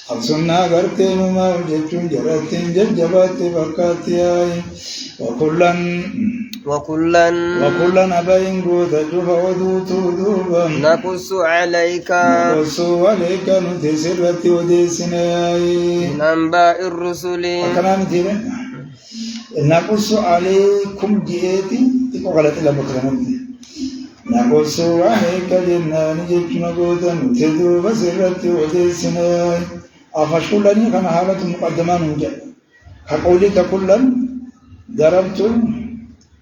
خبصنا غرتين ما وجدتون جراتين جبجبات بقاتي آي وكلا أبين قوت جفا ودوتو دوبا نقص عليك نتسرت وديسنا من أنباء الرسل وكلام تيرين نقص عليكم جئتي تقولت لما كلامي نقص عليك جنان جتنا بودا تدو بسرت ودسنا أفشلني كان حالة مقدمان وجه كقولك كلا ضربتم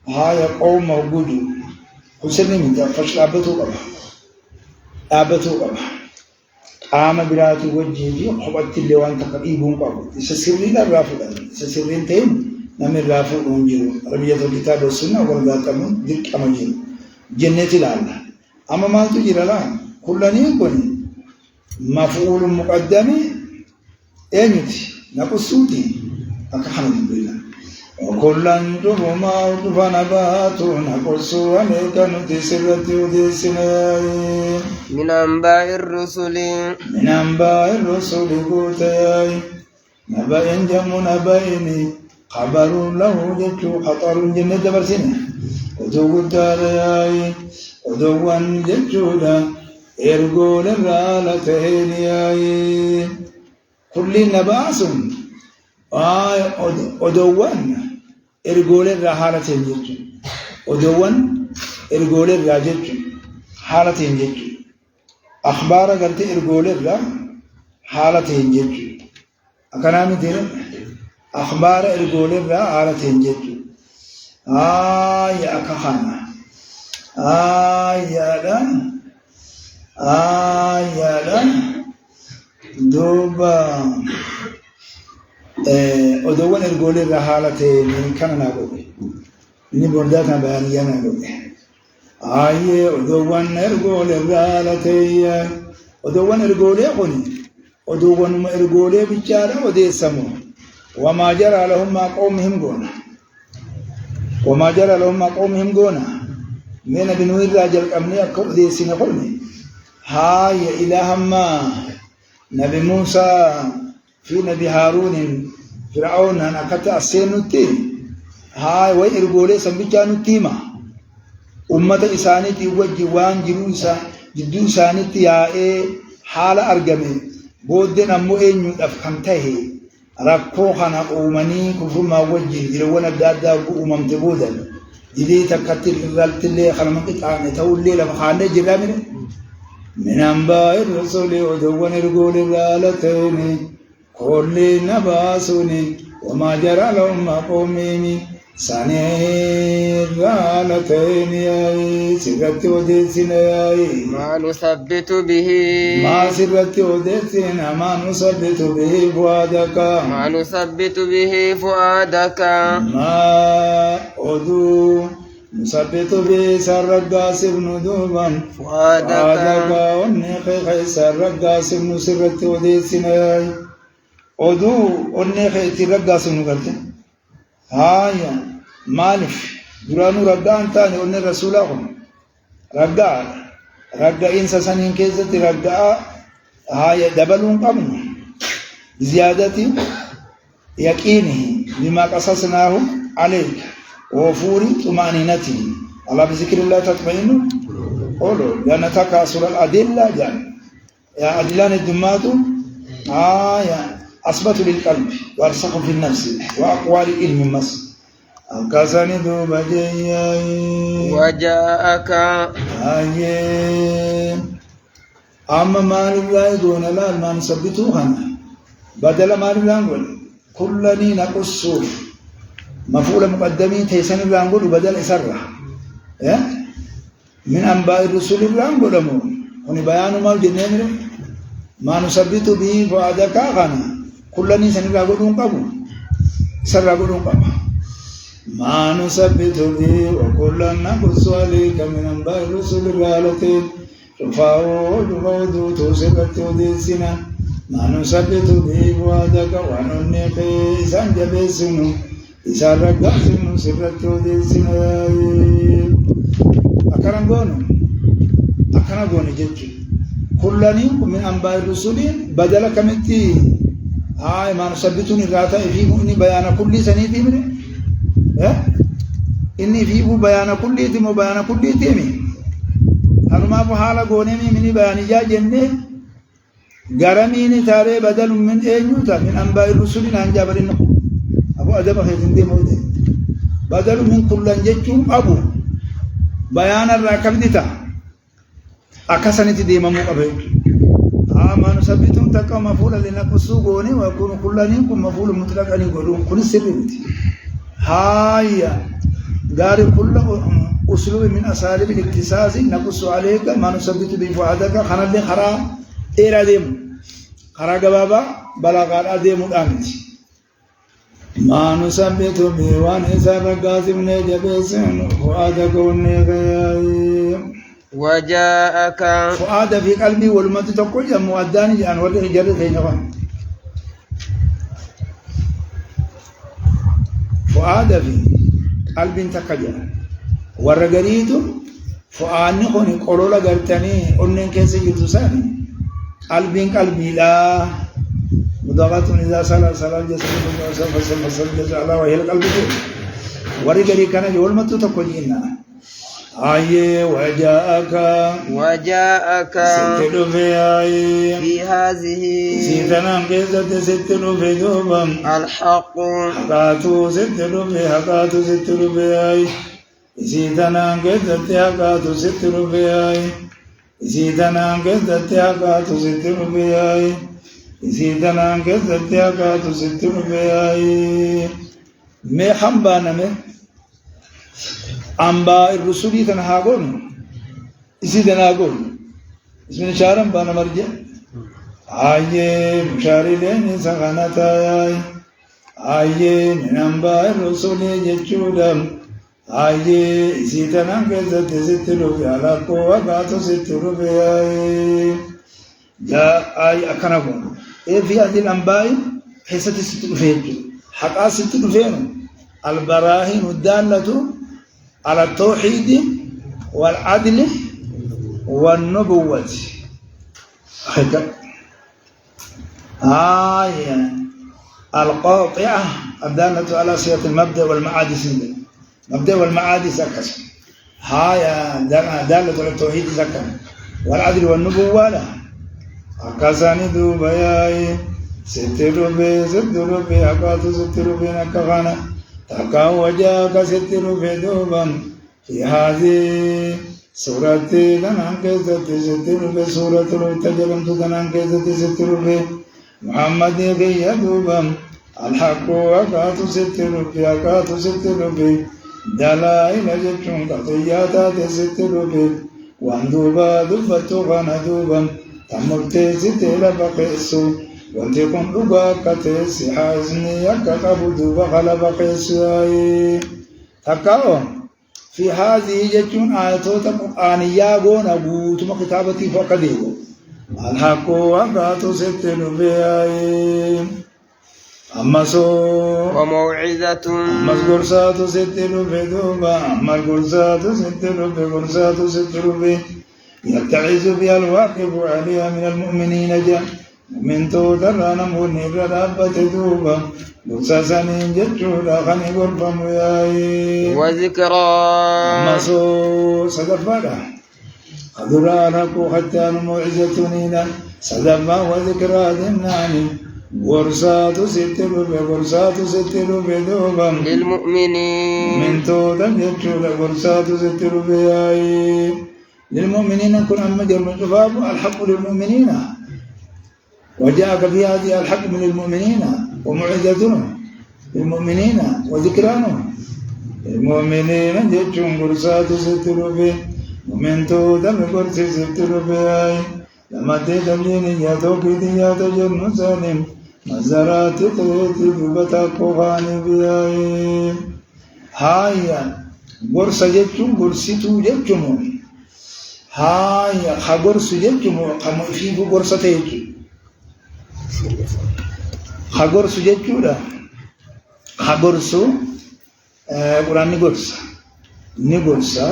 هاي قوم موجود حسني من فشل أبتو قام برات وجهي خبطت اللي وانت قريبون قبل سسرين الرافض سسرين تيم نمر رافض ونجرو ربيع الكتاب والسنة والغاتمون ذك أمجرو جنة العالم أما ما تجرى لا كلني يكون مفعول مقدم أنت نقصودي أكحنا بالله وكلن تبما فنبات نقص عليك نتسرت ودسنا من أنباء الرسل قوتي نبأ جم نبأني خبر له جت خطر جنة برسنه ودو الداري ودوان ججودا إرقول الرالتين كل نباس ودوان إرقول الرالتين ججو ودوان إرقول الراجج حالتين ججو أخبار قلت إرقول الرا حالتين ججو أكنامي دير أخبار إرقول الرا حالتين ججو يا كهانا يا لا دوبا أدوان الجول الرحالة من كان نقول إني برداتنا بيانيا نقول أدوان الجول الرحالة أدوان الجول يقولي أدوان الجول بيشارة ودي سمو وما جرى لهم ما قومهم قونا وما جرى لهم ما قومهم قونا من بنوير راجل أمني أكبر دي سنة قلني هاي إلهما نبي موسى في نبي هارون فرعون أنا كتا أسينوتي هاي ويرغولي سنبيجانوتي ما أمة إساني تيوجي وان جنوسا جدو إساني تيائي حال أرغمي بودن أمو إنيو أفكمته ركو خانا أمني كفما وجي جلوانا دادا وأمم تبودا جدي تكتل رلت اللي خلمك إتعاني تولي لما خاني جرامي من أنباء الرسول ودوان الرقول الرالتين كل نباسوني وما جرى لهم قوميني سنير الرالتين سرت وديسنا ما نثبت به ما سرت وديسنا ما نثبت به فؤادك ما نثبت به فؤادك ما أدو نثبت به سرقاس بن دوبا فؤادك ونخي سرقاس بن سرت وديسنا أدو ونخي سرقاس بن قلت هايا مالف درانو رقان تاني ون رسولهم رقا إنسا سنين كيزة رقا هايا دبلون قبل زيادة يقينه بما قصصناه عليك وفور طمأنينته الله بذكر الله تطمئن قولوا لأن تكاثر الأدلة جان يا أدلان الدمات أثبت للقلب وأرسخ في النفس وأقوال العلم مس أنكسني دوب جيّاي وجاءك أما ما لله دون لا ما نثبتوها بدل ما لله نقول كلني نقص مفعول مقدمين تيسن الله نقول بدل إسرة من أنباء الرسول الله نقول هنا بيان ما الجنين ما نثبت به فؤادك غنا كلني سن الله نقول قبول سر نقول قبول ما نثبت به وكلنا نقص عليك من أنباء الرسل الرالتين رفعوا توسكت وديسنا ما نثبت به فؤادك وننك إسان جبسنو إسان رقاسنو سرت وديسنا أكرم قونو جيجو كلني من أنباء الرسل بدل كمتي هاي ما نثبتني الراتا فيه إني بيان كل سنة منه إني فيه بيان كل تيم وبيان كل تيم هل ما بحالة قوني مني بيان جا جنة غراميني تاري بدل من أنيوتا من أنباء الرسل عن جابرين أبو أدب خيزن دي موده بدل من كل جتشم أبو بيان الراكبدتا أكسنت ديما مقبل ما نثبتهم تقع مفعولا لنقصوا قوني ويكون كل منكم مفعول مطلق أن يقولون كل سرنتي هاي دار كل أسلوب من أساليب الاختصاص نقص عليك ما نثبت به فؤادك خنا اللي خرا إيراديم خرا جوابا بلاغات أديم الأمت ما نثبت به وان إسر قاسم نجبسن فؤادك والنغيم وجاءك فؤاد في قلبي والمت تقول يا مؤداني أن ورد جرد هينهم فؤاد في قلبي تكجر ورغريتو فؤاني خوني قولولا غرتني أنن كيسي جتوساني قلبي لا مضاغات إذا سلا جسد فسل جسد الله وهي القلب ورغري كان والمت تقول إنا آيه وجاءك ستلو في آيه في هذه سيدنا كيزة ستلو في دوبا الحق حقاتو ستلو في آيه سيدنا كيزة حقاتو ستلو في آيه سيدنا كيزة حقاتو ستلو في آيه سيدنا كيزة حقاتو ستلو في آيه مي حنبانا مي أنباء الرسول تنهاقون إسي تنهاقون اسم نشارم بانا مرجع آيه مشاري لين سغانتا آيه من أنباء الرسول جتشودم آيه إسي تنهاقون ستلو في علاقو وقاتو ستلو في آيه جاء آيه أكناقون إيه في هذه الأنباء حيثة ستلو فيه حقا ستلو فيه البراهين الدالة على التوحيد والعدل والنبوة آية القاطعة الدالة على صيغة المبدأ والمعاد سنة مبدأ والمعاد سكس هاي دالة على التوحيد سكس والعدل والنبوة لا أكاساني دوبياي سترو بي أكاتو سترو بي نكغانا تكا وجاك سترو بي دوبا في هذه سورة دنان كيزت سترو بي سورة التجرم دنان كيزت سترو بي محمد غي دوبا الحق أكاتو سترو بي دلائل جتشون قطياتات سترو بي واندوبا دفتو غانا دوبا تمرتي ستيلا بقيسو wanti kun dhugaa akka ta'e si haasni akka qabu duuba qalaba keessaayi takka'oo fi haazii jechuun ayatoota qur'aaniyyaa goona guutuma kitaabatiif akka deemu alhaqoo akkaatu sitti dhufeeyi ammasoo ammas gorsaatu sitti dhufe duuba ammas gorsaatu sitti dhufe يتعز بها الواقف عليها من المؤمنين جاء من تودر نموني رابط دوبا بساسانين جتشودا خاني غرفا مياي وذكرى مسو صدفادا أدرانكو حتى الموعزتنينا صدفا وذكرى دمناني غرسات ستلو بدوبا للمؤمنين من تودر جتشودا غرسات ستلو بياي للمؤمنين كن أما جرم الجفاف الحق للمؤمنين وجاءك في هذه الحق من المؤمنين ومعزتهم للمؤمنين وذكرانهم المؤمنين جتشون قرصات ستروا به ومن تودم قرص ستروا به لما تدلين ياتوكي ديات جرم سالم مزارات تيتي ببتا قوغاني بيائي هايا قرص جتشون قرصتو جتشون هايا خبرس جتشون قمفيف قرصة جتشون خغرس جچودا خغرسو قران نغرسا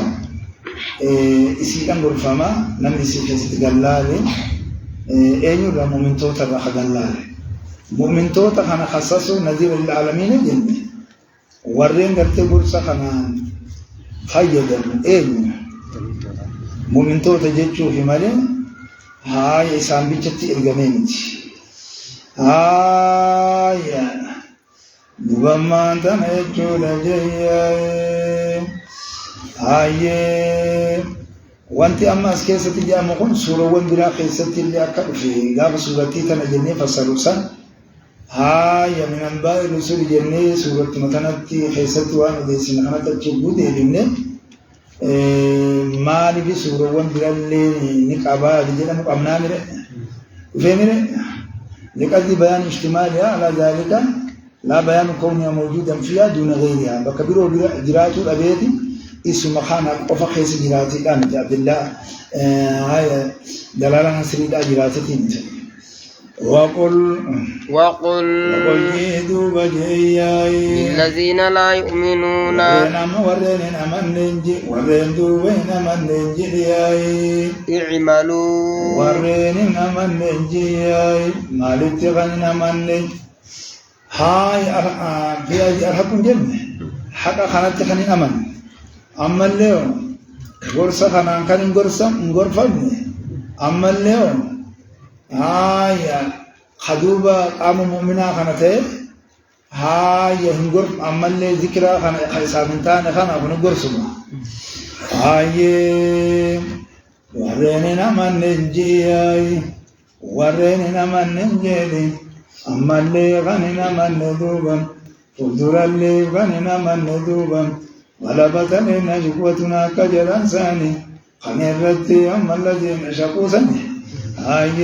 isiidhan gorfama namni si keessatti gallaale eenyurra mu'mintoota irraa hagallaale mu'mintoota kana khassasu nadhira lil alamin jenne warreen gartee gorsa kanaan fayyadamu eenyu mu'mintoota jechuufi malee haaya isaan bichatti ergamee miti دوبما تنجو لجياي هاي وانت أما أسكيسة جامعون سورة وانبرا خيسة اللي أكبر في غاب سورتي تنجني فسروسا هاي من أنباء رسول جنة سورة متنتي خيسة وانا ديسي نحن تجبو ديلين مالي في سورة وانبرا اللي نقابا دينا مقامنا مره فهمنا لقد بيان اشتمالها على ذلك لا بيان كونها موجودا فيها دون غيرها بكبيرو جرات الأبيض اسم خانة وفخيس جرات الآن عبد الله هاي دلالة نسري جراتين وقل جيدوا بجياي الذين لا يؤمنون ورين أمن ننجي ورين دوبين أمن ننجي لياي اعملوا ورين أمن ننجي ياي مالك تغن أمن ننجي هاي بياجي أرحبون جنة حقا خانت تخني أمن أما اليوم غرصة خنان كان غرفة أما اليوم هاي خدوبة قام مؤمنا خانته هاي هنغرف أما اللي ذكرى خان حسابنتان خان أبن غرصما هاي وريننا من ننجي هاي وريننا من ننجي أما اللي غننا من ندوبا فدر اللي غننا من ندوبا غلبت لنا شقوتنا كجران ثاني خنيرتي أما الذي نشقوا ثاني هاي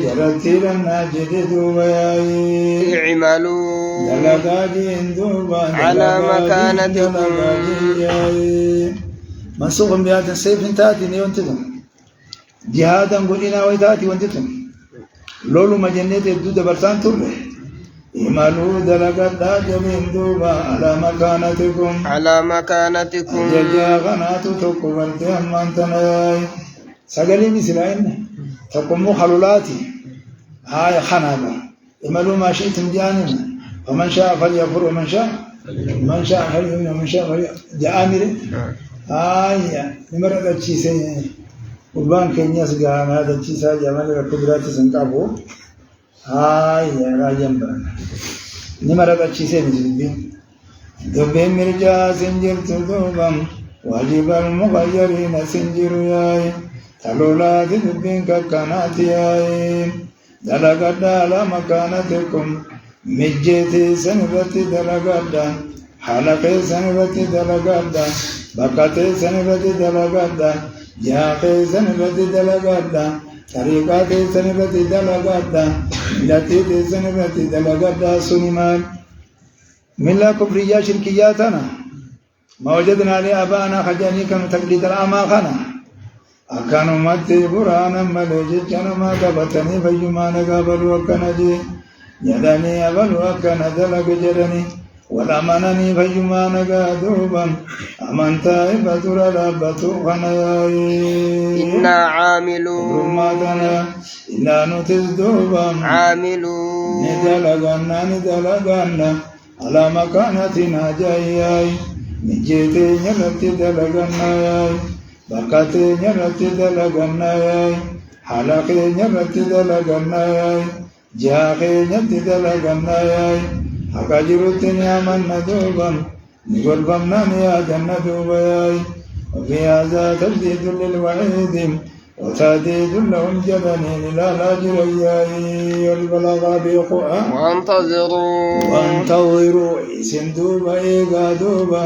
جرتي لنا جديدوا وياي اعملوا دلقاجين دوبا على مكانتكم منسوخ بهذا السيف تاتي نيونتكم جهادا قلنا ويتاتي وانتكم لولو مجنة الدودة برسان تولي إمالو دلقاتا جمين دوبا على مكانتكم ججا غناتو توقو بلتي أمان تناي سقلي مثلين تقوموا خلولاتي هاي خنابا إمالو ما شئتم جانبا ومن شاء فليكفر ومن شاء فليؤمن ومن شاء جامر هاي نمرة تشيسي قربان كينيا سجان هذا تشيسا جمال القدرات سنكابو هاي راجم بان نمرة تشيسي مزيد دبي مرجع سنجر تدوبم واجب المغيرين سنجر ياي تلولات دبين ككنات ياي دلقدا على مكانتكم مجيتي سنبتي دلقدا حلقي سنبتي دلقدا بكتي سنبتي دلقدا جاقي سنبتي دلقدا طريقاتي سنبتي دلقدا ملتي سنبتي دلقدا سنمان من لا كفرية شركياتنا ما وجدنا لآبانا خجاني كانوا تقليد الأماخنا أكانوا ماتي برانا ملوجي كانوا ما كبتني فيما نقابل وكنجي يدني أبل وكان دلق جرني والأمنني فيما نقادوبا أمنتا إبتر لابتو خناياي إنا عاملون إنا نتزدوبا عاملون ندلقنا على مكانتنا جاياي نجيتي نلتي دلقنا ياي بكتي نلتي دلقنا ياي حلقي نلتي دلقنا ياي جاقي نلتي دلقنا ياي حقا جرتي نعمل ندوبا نقول بمنان يا جنة دوبا ياي وفي هذا تجديد للوعيد وتهديد لهم جبنين لا جرياي والبلاغ بالقرآن وانتظروا اسم دوبا إيقا دوبا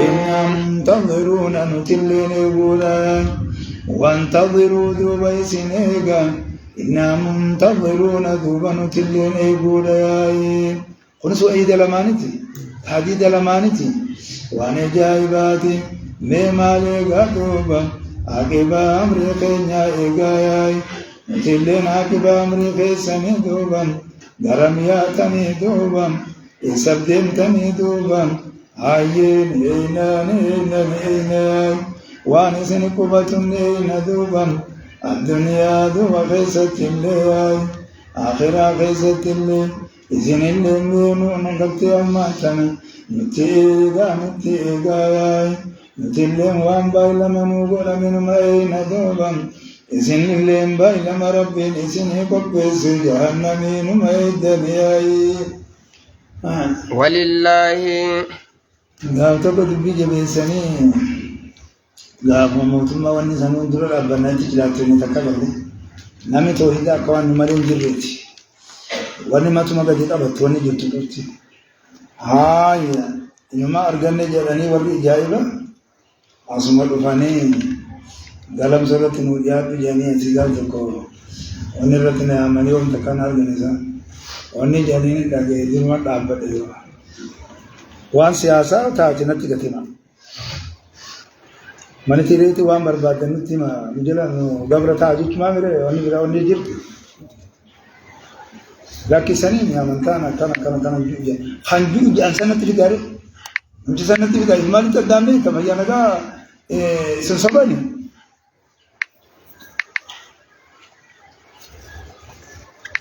إنا منتظرون نتلين بولا وانتظروا دوبا اسم إيقا إنا منتظرون دوبا نتلين بولا خنسوا أي دلمانتي هذه دلمانتي وانا جايباتي ميمالي دوبا عقبا أمري خينيا إيقاياي نتلين عقبا أمري خيساني دوبا درمياتني دوبا إسبدمتني دوبا عين إينان وانسن قبتني دوبا الدنيا دوبا خيست اللي آخرا خيست اللي إذن اللي نونون قبتي أماتنا نتيقاياي نتلين وان بايلا منوغولا من مأين دوبا إذن اللين بايلا مربين إذن قبس جهنمين مأيد بياي ولله قال تقول بيجي سني قال موتما واني سنون دور ربنا تجلاتني تكبر نامي توحيدا كوان مرين جريتي واني ما تما قد قبت واني جرتي هاي يوما أرجعني جراني وري جايبا أسمع دفاني dalam surat An-Nujat jani asigal joko oni ratne amani om takan organiza oni jani ni dage dirma dapat itu wan siasa ta jinati gatina mani tire itu wan berbadan tima midela no gabrata aju cuma mere oni bira oni jir laki sani ni amantana kana juja hanju jan sanat digare unti sanat digare mali tadamne kamaya naga sesabani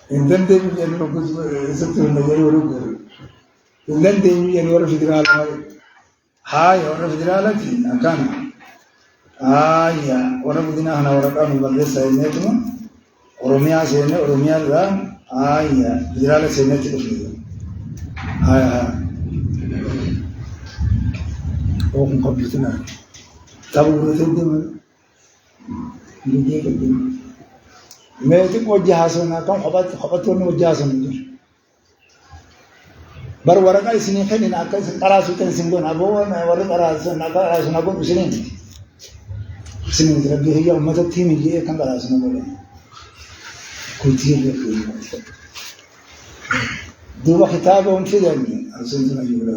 Indan demi yang fokus sesuatu negara orang. Indan demi yang orang federal. Hai orang federal lagi, akan. Ya orang budina hana orang kan Bangladesh saya ni tu, Oromia saya ni Oromia lah. Ya federal saya ni tu. Oh komputer na. Tahu betul dia mana? Dia betul. मैं तो वो जहाज़ ना कम खबर तो नहीं वो जहाज़ नहीं बर वरका इसने है नहीं ना कैसे करासु तेरे सिंगो ना वो ना वरक करासु ना को कुछ नहीं तरफ भी है या मदद थी मिली है कहाँ करासु ना बोले कुछ ही है कोई दो किताब उनसे जानी असल तो नहीं बोला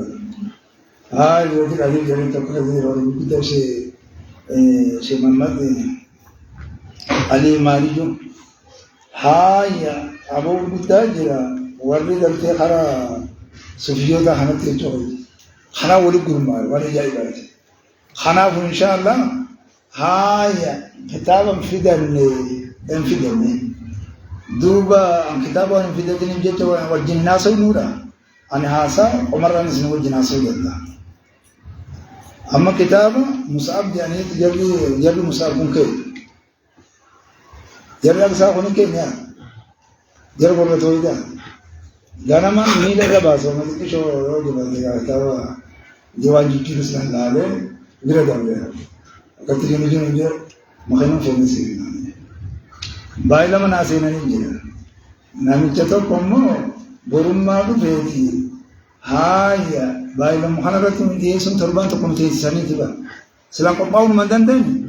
वो भी अभी जाने तक का भी और भी इधर से मोहम्मद अली मारी जो Haya, Abu Butajira, Wali Dante Hara, Sufio the Hanati Joy, Hana Wuli Gurma, Wali Jaibat. Hana, inshallah, Haya, Kitabam Fidani, and Fidani. Duba and Kitaba and Fidani Jeto and Jinaso Nura, and Hasa, Omaran is no Jinaso Yella. Amma Kitaba, Musab Janit, Yabu Musab Bunke. Jangan saya kau ni kena, jangan kau betul itu. Jangan mana ni lega bahasa, macam tu show orang juga tahu. Jawan juti tu sekarang dah le, berat dah. Ketika ni juga macam mana sih? Baiklah mana sih ni juga. Nami cakap kamu berumah tu beri. Hai, baiklah mana tu ni dia sun terban tu kamu tu sani tu lah. Selang kau mau mandan dan.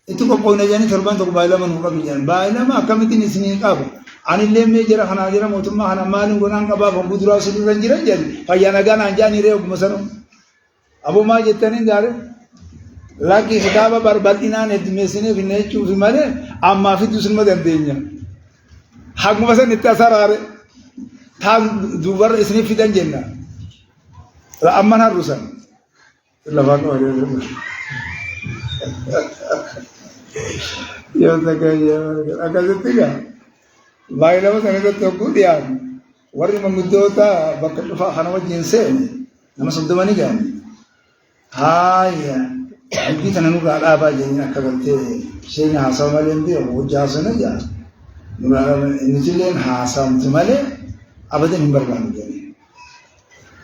Itu kau pun aja ni terban tu baiklah mana muka bijan. Baiklah mah kami ini sini kau. Anile meja hana jera motumma hana malin gonang kaba budura sulu ranjira jadi. Payana gana anjani reo kumasarum. Abu ma jetani jare. Lagi kitaba barbatina ne mesine vinne chu male amma fi dusun madan denya. Hak masa nitasar are. Tha dubar isne fidan jenna. Amma na rusan. Lava ko are. Yo takaya akazetiga. Baiklah macam itu terkudian. Warga mengudota bakat lupa hanawa jinse. Nama sudah mana kan? Hai, kita nunggu ada apa jadi nak kerja. Saya hasam malam dia, wujud sana je. Nunggu ini cilen hasam tu malam, apa tu nimbar kan jadi.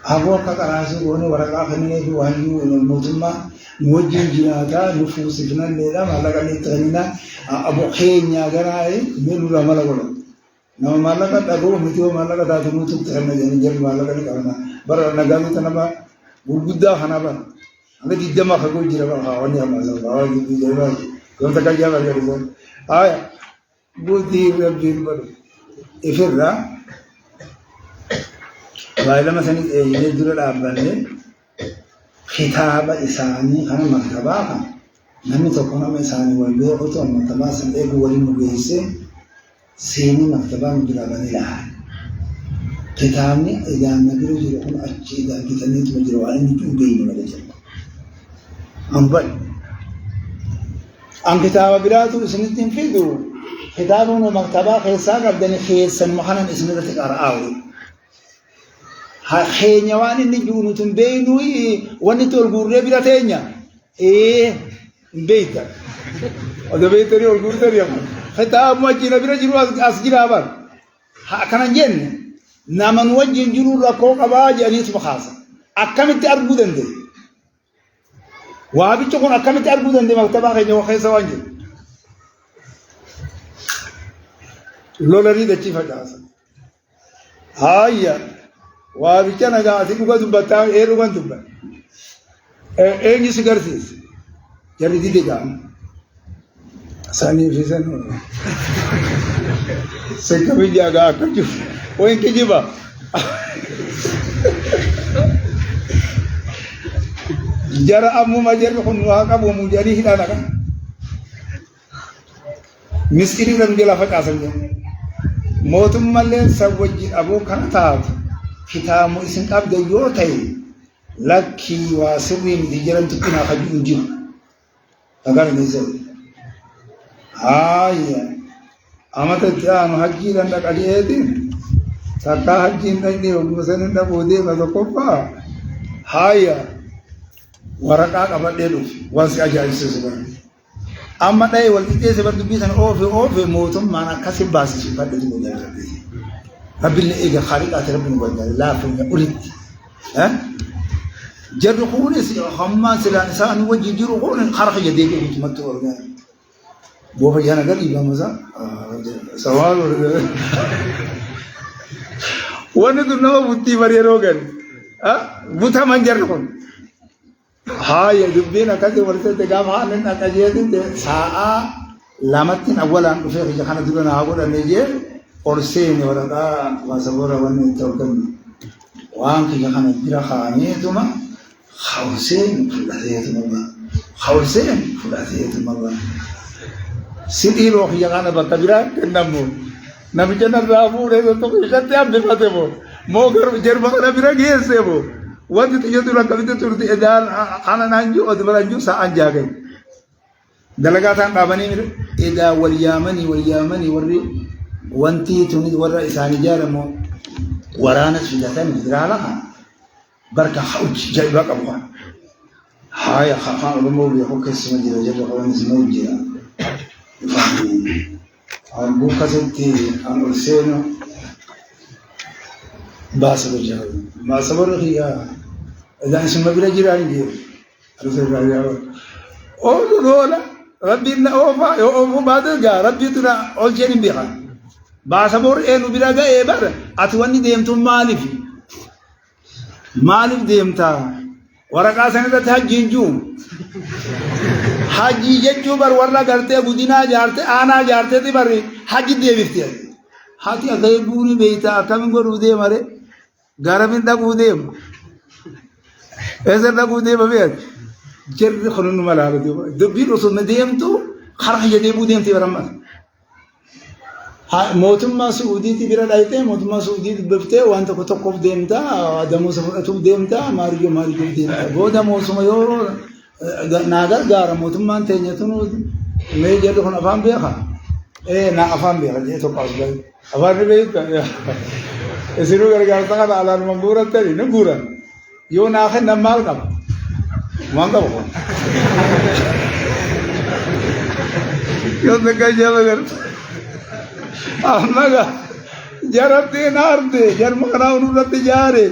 Aku kata rasu goni warga kami ni buahnya mujma mujin jinaga nufus ifnan leda malah kan itu ni abu khaynya gerai melu ramala golo. Nama malaka tahu mesti malaka tahu mutuk terima jadi malaka ni karena bar nagamu tanaba buddha hanaba anda di jama khagu jira ba awani amazal awani di jira kon tak jama jadi ay buddhi rabbil bar ifirra baiklah macam ini dulu lah abang kitab isani karena maktaba kan nami tokona isani walbe itu maktaba sampai gua ini mengisi sini maktaba menjadi lah kitab ni yang negeri jadi pun acih dah kita ni tu menjadi orang itu begini macam ambil ang kitab beratu sini timpi tu kitab itu maktaba kisah dan kisah makanan ismi detik arawi Khenyawani ni junu tumbeinui wani tolgurre biratenya beita oda beitari olgurre ya khata majina birajiru asgira abar kana jen نامن وجه جرور لكو قبا جانيت بخاصة أكملت أرجو دندي وابي تكون أكملت أرجو دندي مكتبة خير وخير سوانجي لولا ريدا كيف جالس هاي وابي كنا جالس يقول دبتا إيرو كان دبتا إيه سيجارتيس جري دي دكان ساني في سنة سكبي جاga كجو وين كجيبا جرى أمو ما جرى خنوا كابو مجاري هنا نكان مسكين لم يلا فكاسن موتم مالين سوجي أبو كنتاب كتاب اسم أبدا يوتاي لكي واسرين ديجران تكنا خجون جيو أقول نزل هاي أما تكيان حجي لندك أجيدين سكا حجي نجني ومسنن نبودي مذكوفا هاي ورقا قبل واسع جالس سبحان أما ده والدي سبحان تبيسن أوف موتهم معنا كسب باس سبحان ده تقول ربنا إيجا خالق أتربنا بقول لا فين أريد ها جرخون هم سلا إنسان وجه جرخون خرق يديه متمتور بوه جانا قريب مثلا سوال وانا تنو بوتي مريا روغن بوتا منجرخون هاي دبينا كذا ورثة تجاب هالن أكاجيدين ساعة لامتين أولا في جهان تقولنا أقول أنيجي أرسين وردا واسبورا وني توكن وان في جهان بيرا خاني توما خوسين فلاتيه توما خوسين فلاتيه توما سيدي روح جهان بكبيرا كنامو نبي جنا رافو ده تو كشتة أم دفعته بو مو كر جربا كنا بيرا جيسه بو وانت تجدوا لك كذا تقولي إدال أنا نانجو أدبر نانجو سان جاكن دلقاتان رابني مير إدا واليامني وري وانتي توني ورا إساني جارمو ورانا سجاتان مدرالا بركة خوش جايبك أبوها هاي خافان رمو بيخو كسم جرا جرا خوان سمو جرا أم بو كسنتي أم أرسينو باسبر جاو باسبر هي إذا اسم بلا جيران جير أرسل راجع أو دولا ربي إن أو بعد جا ربي ترى أول شيء بيها باسبر إنه بلا جا إبر أتواني ديم توم مالف ديم تا ورقة سنة تهجينجو حجي جنجو بر ورلا کرتے بدینا جارتے آنا جارتے تی بر حج دے ویتے ہاتھی اگے بوری بیتا کم گرو دے مارے گارمین دا کو دے ایسا دا کو دے بابے جر خلون مالا دے دبی رسول نے دیم تو خرخ جدی بو دیم تی برما موتم ما سعودی تی برا دایتے موتم ما سعودی بفتے وان تو تو کو دیم تا ادمو سفرتو دیم تا ماریو دیم تا بودا موسم یو ناقل جارا موتم مان تيني تنو مي جدو خن أفهم بيخا إيه نا أفهم بيخا جيتو قاس بي أفهم بيخا إسيرو غرغار تاقا على المنبورة تري نبورة يو ناخن نمال كم مانگا بخون يو نكا جالا غر أحمد جرب دي نار دي جر مخنا ونورت جاري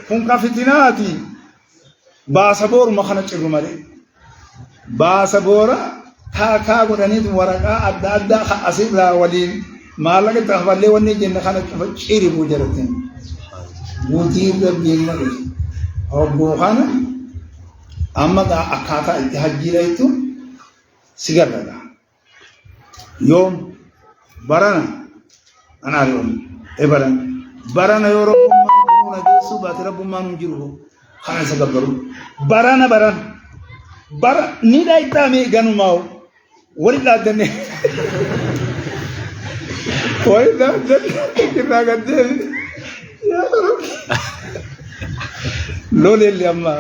فنكا فتناتي باسبور مخنا چرو مالي باسبورا تاكا قرانيت ورقا أدى أسيب لا ولين ما لك تخبر لي وني جن خنا شيري بوجرتين بوتير دبين مالي أو بوخانا أما دا أكاتا التحجي رايتو سيجار لها يوم برانا أنا اليوم إيه برانا يورو ما نجسو باتربو ما نجرو خنا سكبرو برانا نيدا إتامي غنو ماو ولدا دني ولدا دني كنا قدي يا رب لولي اللي أما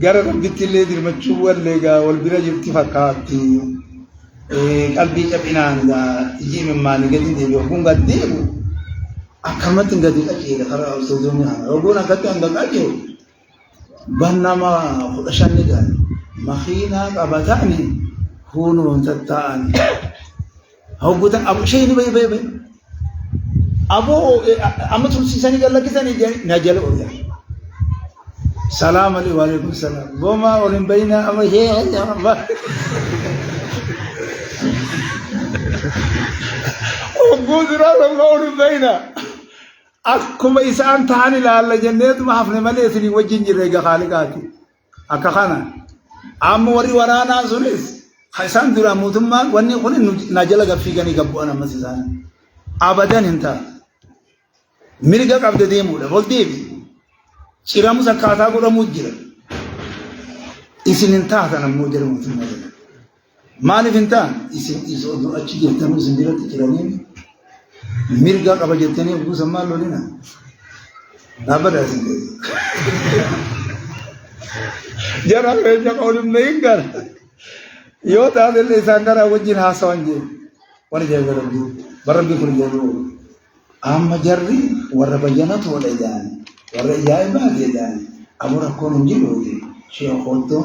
غرر بيتلي دير مچوور لغا والبراج اتفاقاتي قلبي جبنان دا يجيم ما نغدي دي يوم غدي أكملت غدي كي خرا سوزوني رغونا كتان غاجو بنما خدشان نغان مخينا قبتاني هونو تتاني هو غدان ابو شيء بي أبو أما ترسيساني قال لك ثاني نجل أويا سلام عليكم وعليكم السلام بوما ولين بينا أما هي وجود رأس ولين بينا أكم إنسان ثاني لا الله جنة ما حفنا ملء سني وجين جريجا خالقاتي أكخانا أم وري ورانا سوليس خيسان درا موتما وني خوني نجلا غفيغاني غبوانا مسيسان أبدا انتا ميرغا قبض ديمولا ولديبي شيرامو سكاتا غورا موجيرا إسن انتا هتانا موجيرا موتما مالي فنتا إسن إسودو أچي جرتانو سندرا تجرانيني ميرغا قبض جرتاني وقو سمال لولينا أبدا سندرا جرى رجع قولم نينغر يوتا دل إسانغرا وجين هاسوانجي وانا جاي بربي كل جلو أما جري وربيانات ولا جان ورجاي بعد جان أمور أكون جلو شيء خلطه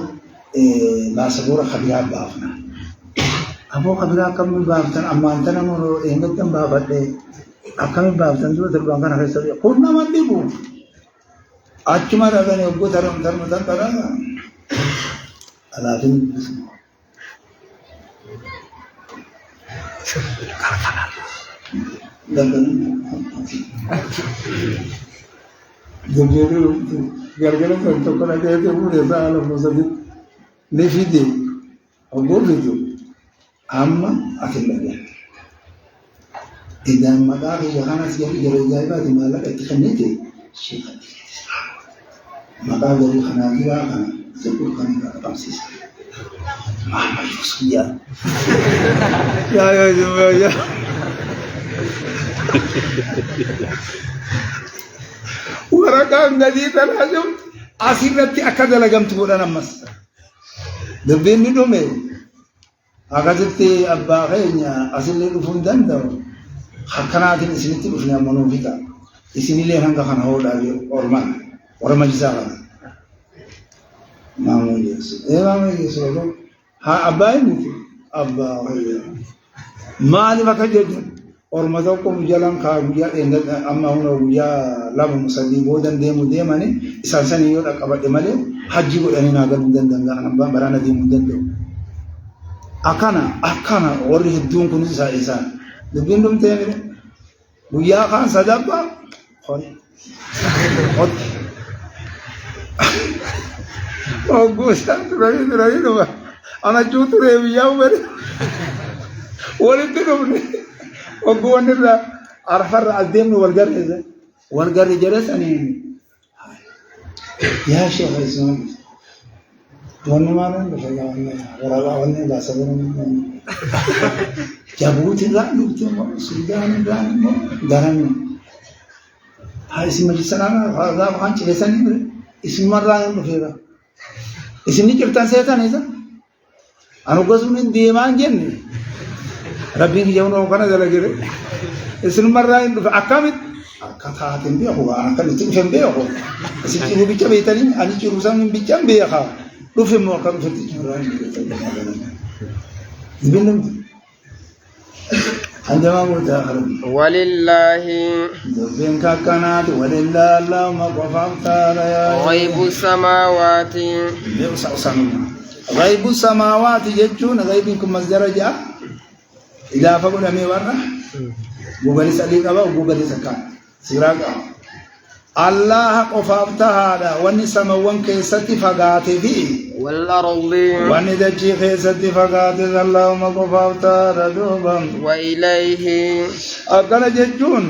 لا سبورة خبيرة بافنا أبو خبيرة كم بافنا أما أنتنا مرو إنجتم بافته أكمل بافنا جو تربان كنا خسر كورنا ما تبو أجمع رأينا يبغى ترام ترى ألافين Jumlah gara-gara bentuk aja itu udah salah maksudnya nefide, aku begitu, amma akhirnya. Idan makanya jangan asal jadi di malah itu nanti sih. Maka dari khanajira kan sebutkan apa sih? Maksudnya. Ya. Warakan jadi terhajum asirati akada lagam tuburan amas. Debin ni dome. Akadati abba kaynya asilnya lufundan dah. Hakana tin isiniti lufnya monofita. Isinile hanga kana hoda orman. Orman jizara. Mamu Yesus. Mamu Yesus. Ha abba ini abba kaynya. Mali makajeju. और मज़ो को मुझलन खा मुझे एंगल अम्मा उन्होंने मुझे लाभ मुसल्ली बोधन दे माने इसासन ये और अकबर दे हाजी को यानी नागर मुदन दंगा अनबा बराना दे मुदन दो अखाना और ये दूं कुनी सा लेकिन तुम ते मुझे खान सजाबा और गुस्सा तुराई लो अना चूतरे बियाव मेरे और इतने लोग وقوان الرا أرفر الدين والجر جلسني يا شيخ اسمه وانا ما نقول ولا وانا لا سبب جابوت الرا لوتهم سودان الرا دارن هاي اسمه جسنا هذا كان جلسني اسم الرا نفيرا اسمه كرتان سيتا نيزا أنا قصدي ديمان جنني ربي يجاوبنا وكنا جالجير اسم مرة إن أكمل كثاثين بيهوا أنا كان تيجي بيهوا بس تيجي بيجا بيتاني أنا تيجي روزان بيجا بيها لوفي ما كان في تيجي راني بينهم عندما قلت ولله بين كانت ولله اللهم قفمت غيب السماوات غيب السماوات يجون غيبكم مزدرجة إذا فقل أمي ورنا بوغالي سأليك أبا وبوغالي سكان سيراك الله قفافت هذا ونسم وانكيستي فقاتي فيه والأرض وندجي خيستي فقاتي اللهم قفافت ردوبا وإليه أقل ججون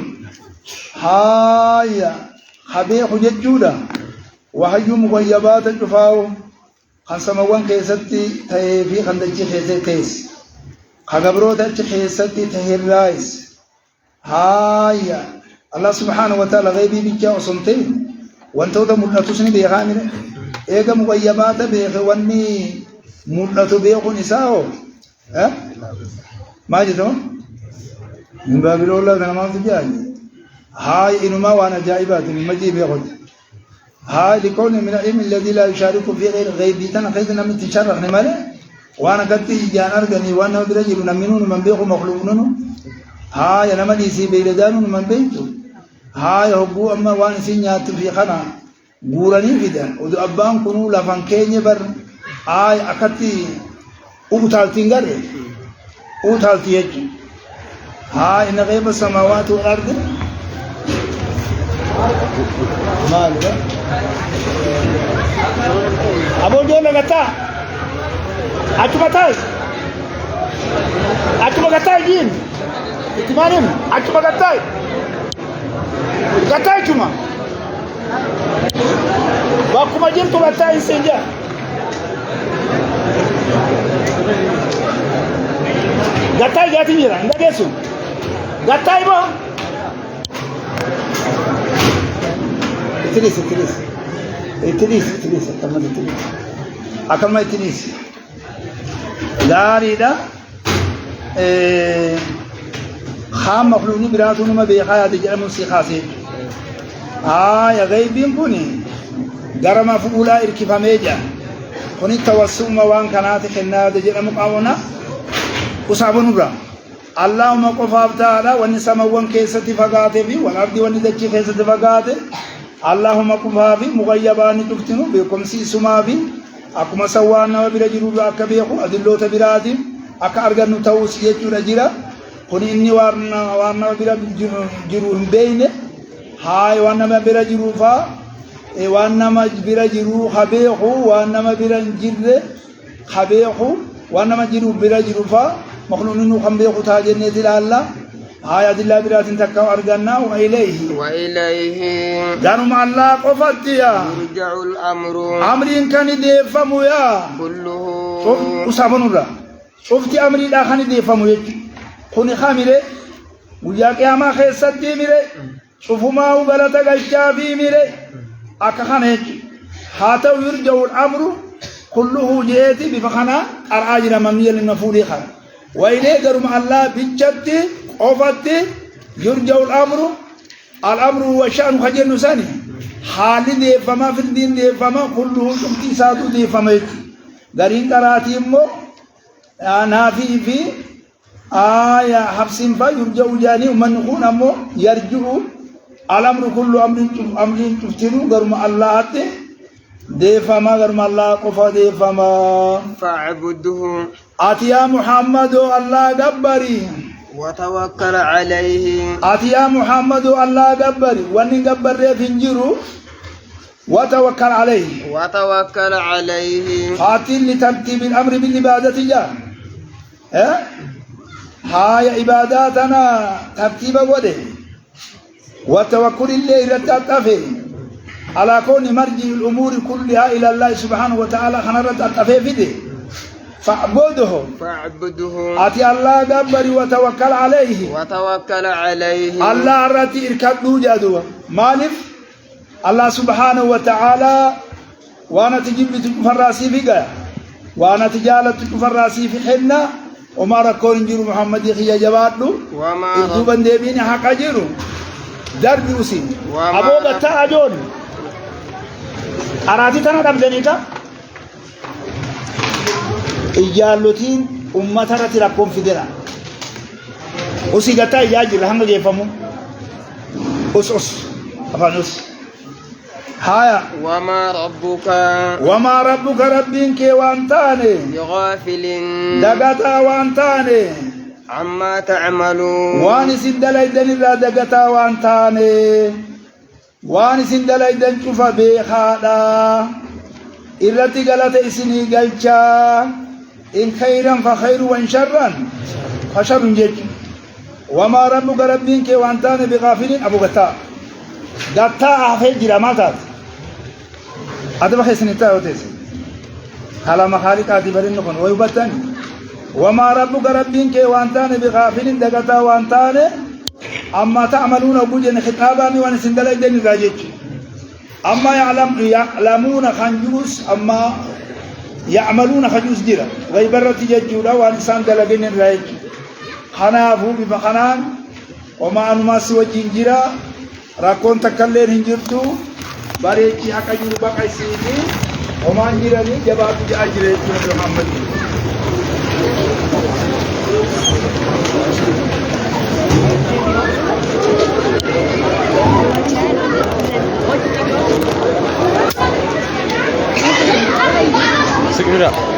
هايا خبيخ ججودا وحيو مغيبات الجفاو خنسم وانكيستي تهيفي خندجي خيستي تيس خبروت الحسد تهرايس هايا الله سبحانه وتعالى غيبي بيجا وسنتين وانتو ده ملتوسني بيغامر ايغا مغيبات بيغواني ملتو بيغو نساو ها ما جدو من باب الله ده ما تجاي هاي انما وانا جايبات من مجي بيغو هاي لكون من العلم الذي لا يشارك في غير غيبي تنقيدنا من تشرح نماله وانا قلت جان ارغني وانا درجل نمنون من بيخو مخلوقون ها يا نما ديسي بيلدان من بيتو ها يهبو أما وان سينيات في خنا غوراني فيدا ودو أبان كنو لفن كيني بر آي أكتي أوتالتين غري أوتالتي يجي ها إن غيب السماوات والأرض مالك أبو جونا غتا أتما غتاي جين إتمانين أتما غتاي كما وكما جنتو غتاي سنجا غتاي جاتي جيرا ندسو غتاي با تريس أكمل تريس داري دا خام مخلوقي براتون ما بيخايا تجرم سيخاسي يا غيبين كوني غرما فولا اركفا ميجا كوني توسم وان كانت خنا تجرم قاونا وصابون برا اللهم قفاف تعالى ونسما وان كيستي فقاته في والارض وندجي كيستي فقاته اللهم قفاف مغيبان تفتنو بكم سيسما في أكما سوانا وبرجلو أكبيخو أدلو تبراتي أكا أرغنو تاوس يجو رجلا كوني إني وارنا وبرجلو بين هاي وانا ما برجلو فا وانا ما برجلو خبيخو وانا ما برجل خبيخو وانا ما برجلو فا مخلونينو خبيخو تاجنة الله هاي أدلة برات تكاو أرغنا وإليه دانو مع الله قفتيا يرجع الأمر أمرين كان يدفمو يا كله وصابنو را شفتي أمري لا كان يدفمو يجي خوني خاميري ويا قياما خيسات دي ميري شوفوا ما هو غلطة غشافي ميري أكا خان يجي هاتو يرجع الأمر كله جيتي بفخنا العاجل ممنية للمفولي خان وإليه دانو مع الله بيجتي أوفتي يرجع الأمر هو شأن خجل نساني حالي دي فما في الدين دي فما كله شمتي ساتو دي فما غرين قراتي مو نافي في آية حفصين فا يرجع جاني ومن نقول أمو يرجع الأمر كله أمر تفتنو غرم الله دي فما غرم الله قفا دي فما فاعبده آتيا محمد الله قبري وتوكل عليه آتيا محمد الله قبري واني قبر فنجرو وتوكل عليه قاتل لترتيب الأمر بالعبادة جاء هاي عباداتنا ترتيب وده وتوكل الله رتاتفه على كون مرجع الأمور كلها إلى الله سبحانه وتعالى خنرت أتفه فيه فاعبده أتي الله قبري وتوكل عليه الله رتي إركض جدوه مالف الله سبحانه وتعالى وانا تجيب تفراسي في قايا وانا تجالت تفراسي في حنا وما ركون جيرو محمد يخي جبادو إدو بندبيني حق جيرو دربي وسين أبو بتا أجون أراتي تنا دمدنيتا إيجالوتين أمتا رتي لكم في درا وسي قتا إيجاجو لحمد يفهمو أس أفان أس هايا وما ربك ربك وانتاني بغافل دقتا وانتاني عما تعملون واني سندليدن لا دقتا وانتاني واني سندليدن شوف بيخادا إرتي قالت إسني قلشا إن خيرا فخير وإن شرا فشر جيج وما ربك ربك وانتاني بغافل أبو قتا قتا أحفظ جراماتات هذا بخير سنتا وتيسي على مخالق آتبرين نكون ويبتن وما ربك ربك وانتاني بغافل دقتا وانتاني أما تعملون وبوجن خطاباني ونسندل إدن راجج أما يعلمون خنجوس أما يعملون خنجوس جرا غيبرت ججولا وانسان دلقين راجج خنافو بفخنان وما أنما سوى جنجرا راكون تكالين هنجرتو باريكي حقا جرو باقا سيدي وما انجراني جبابو جاجري محمد Segera.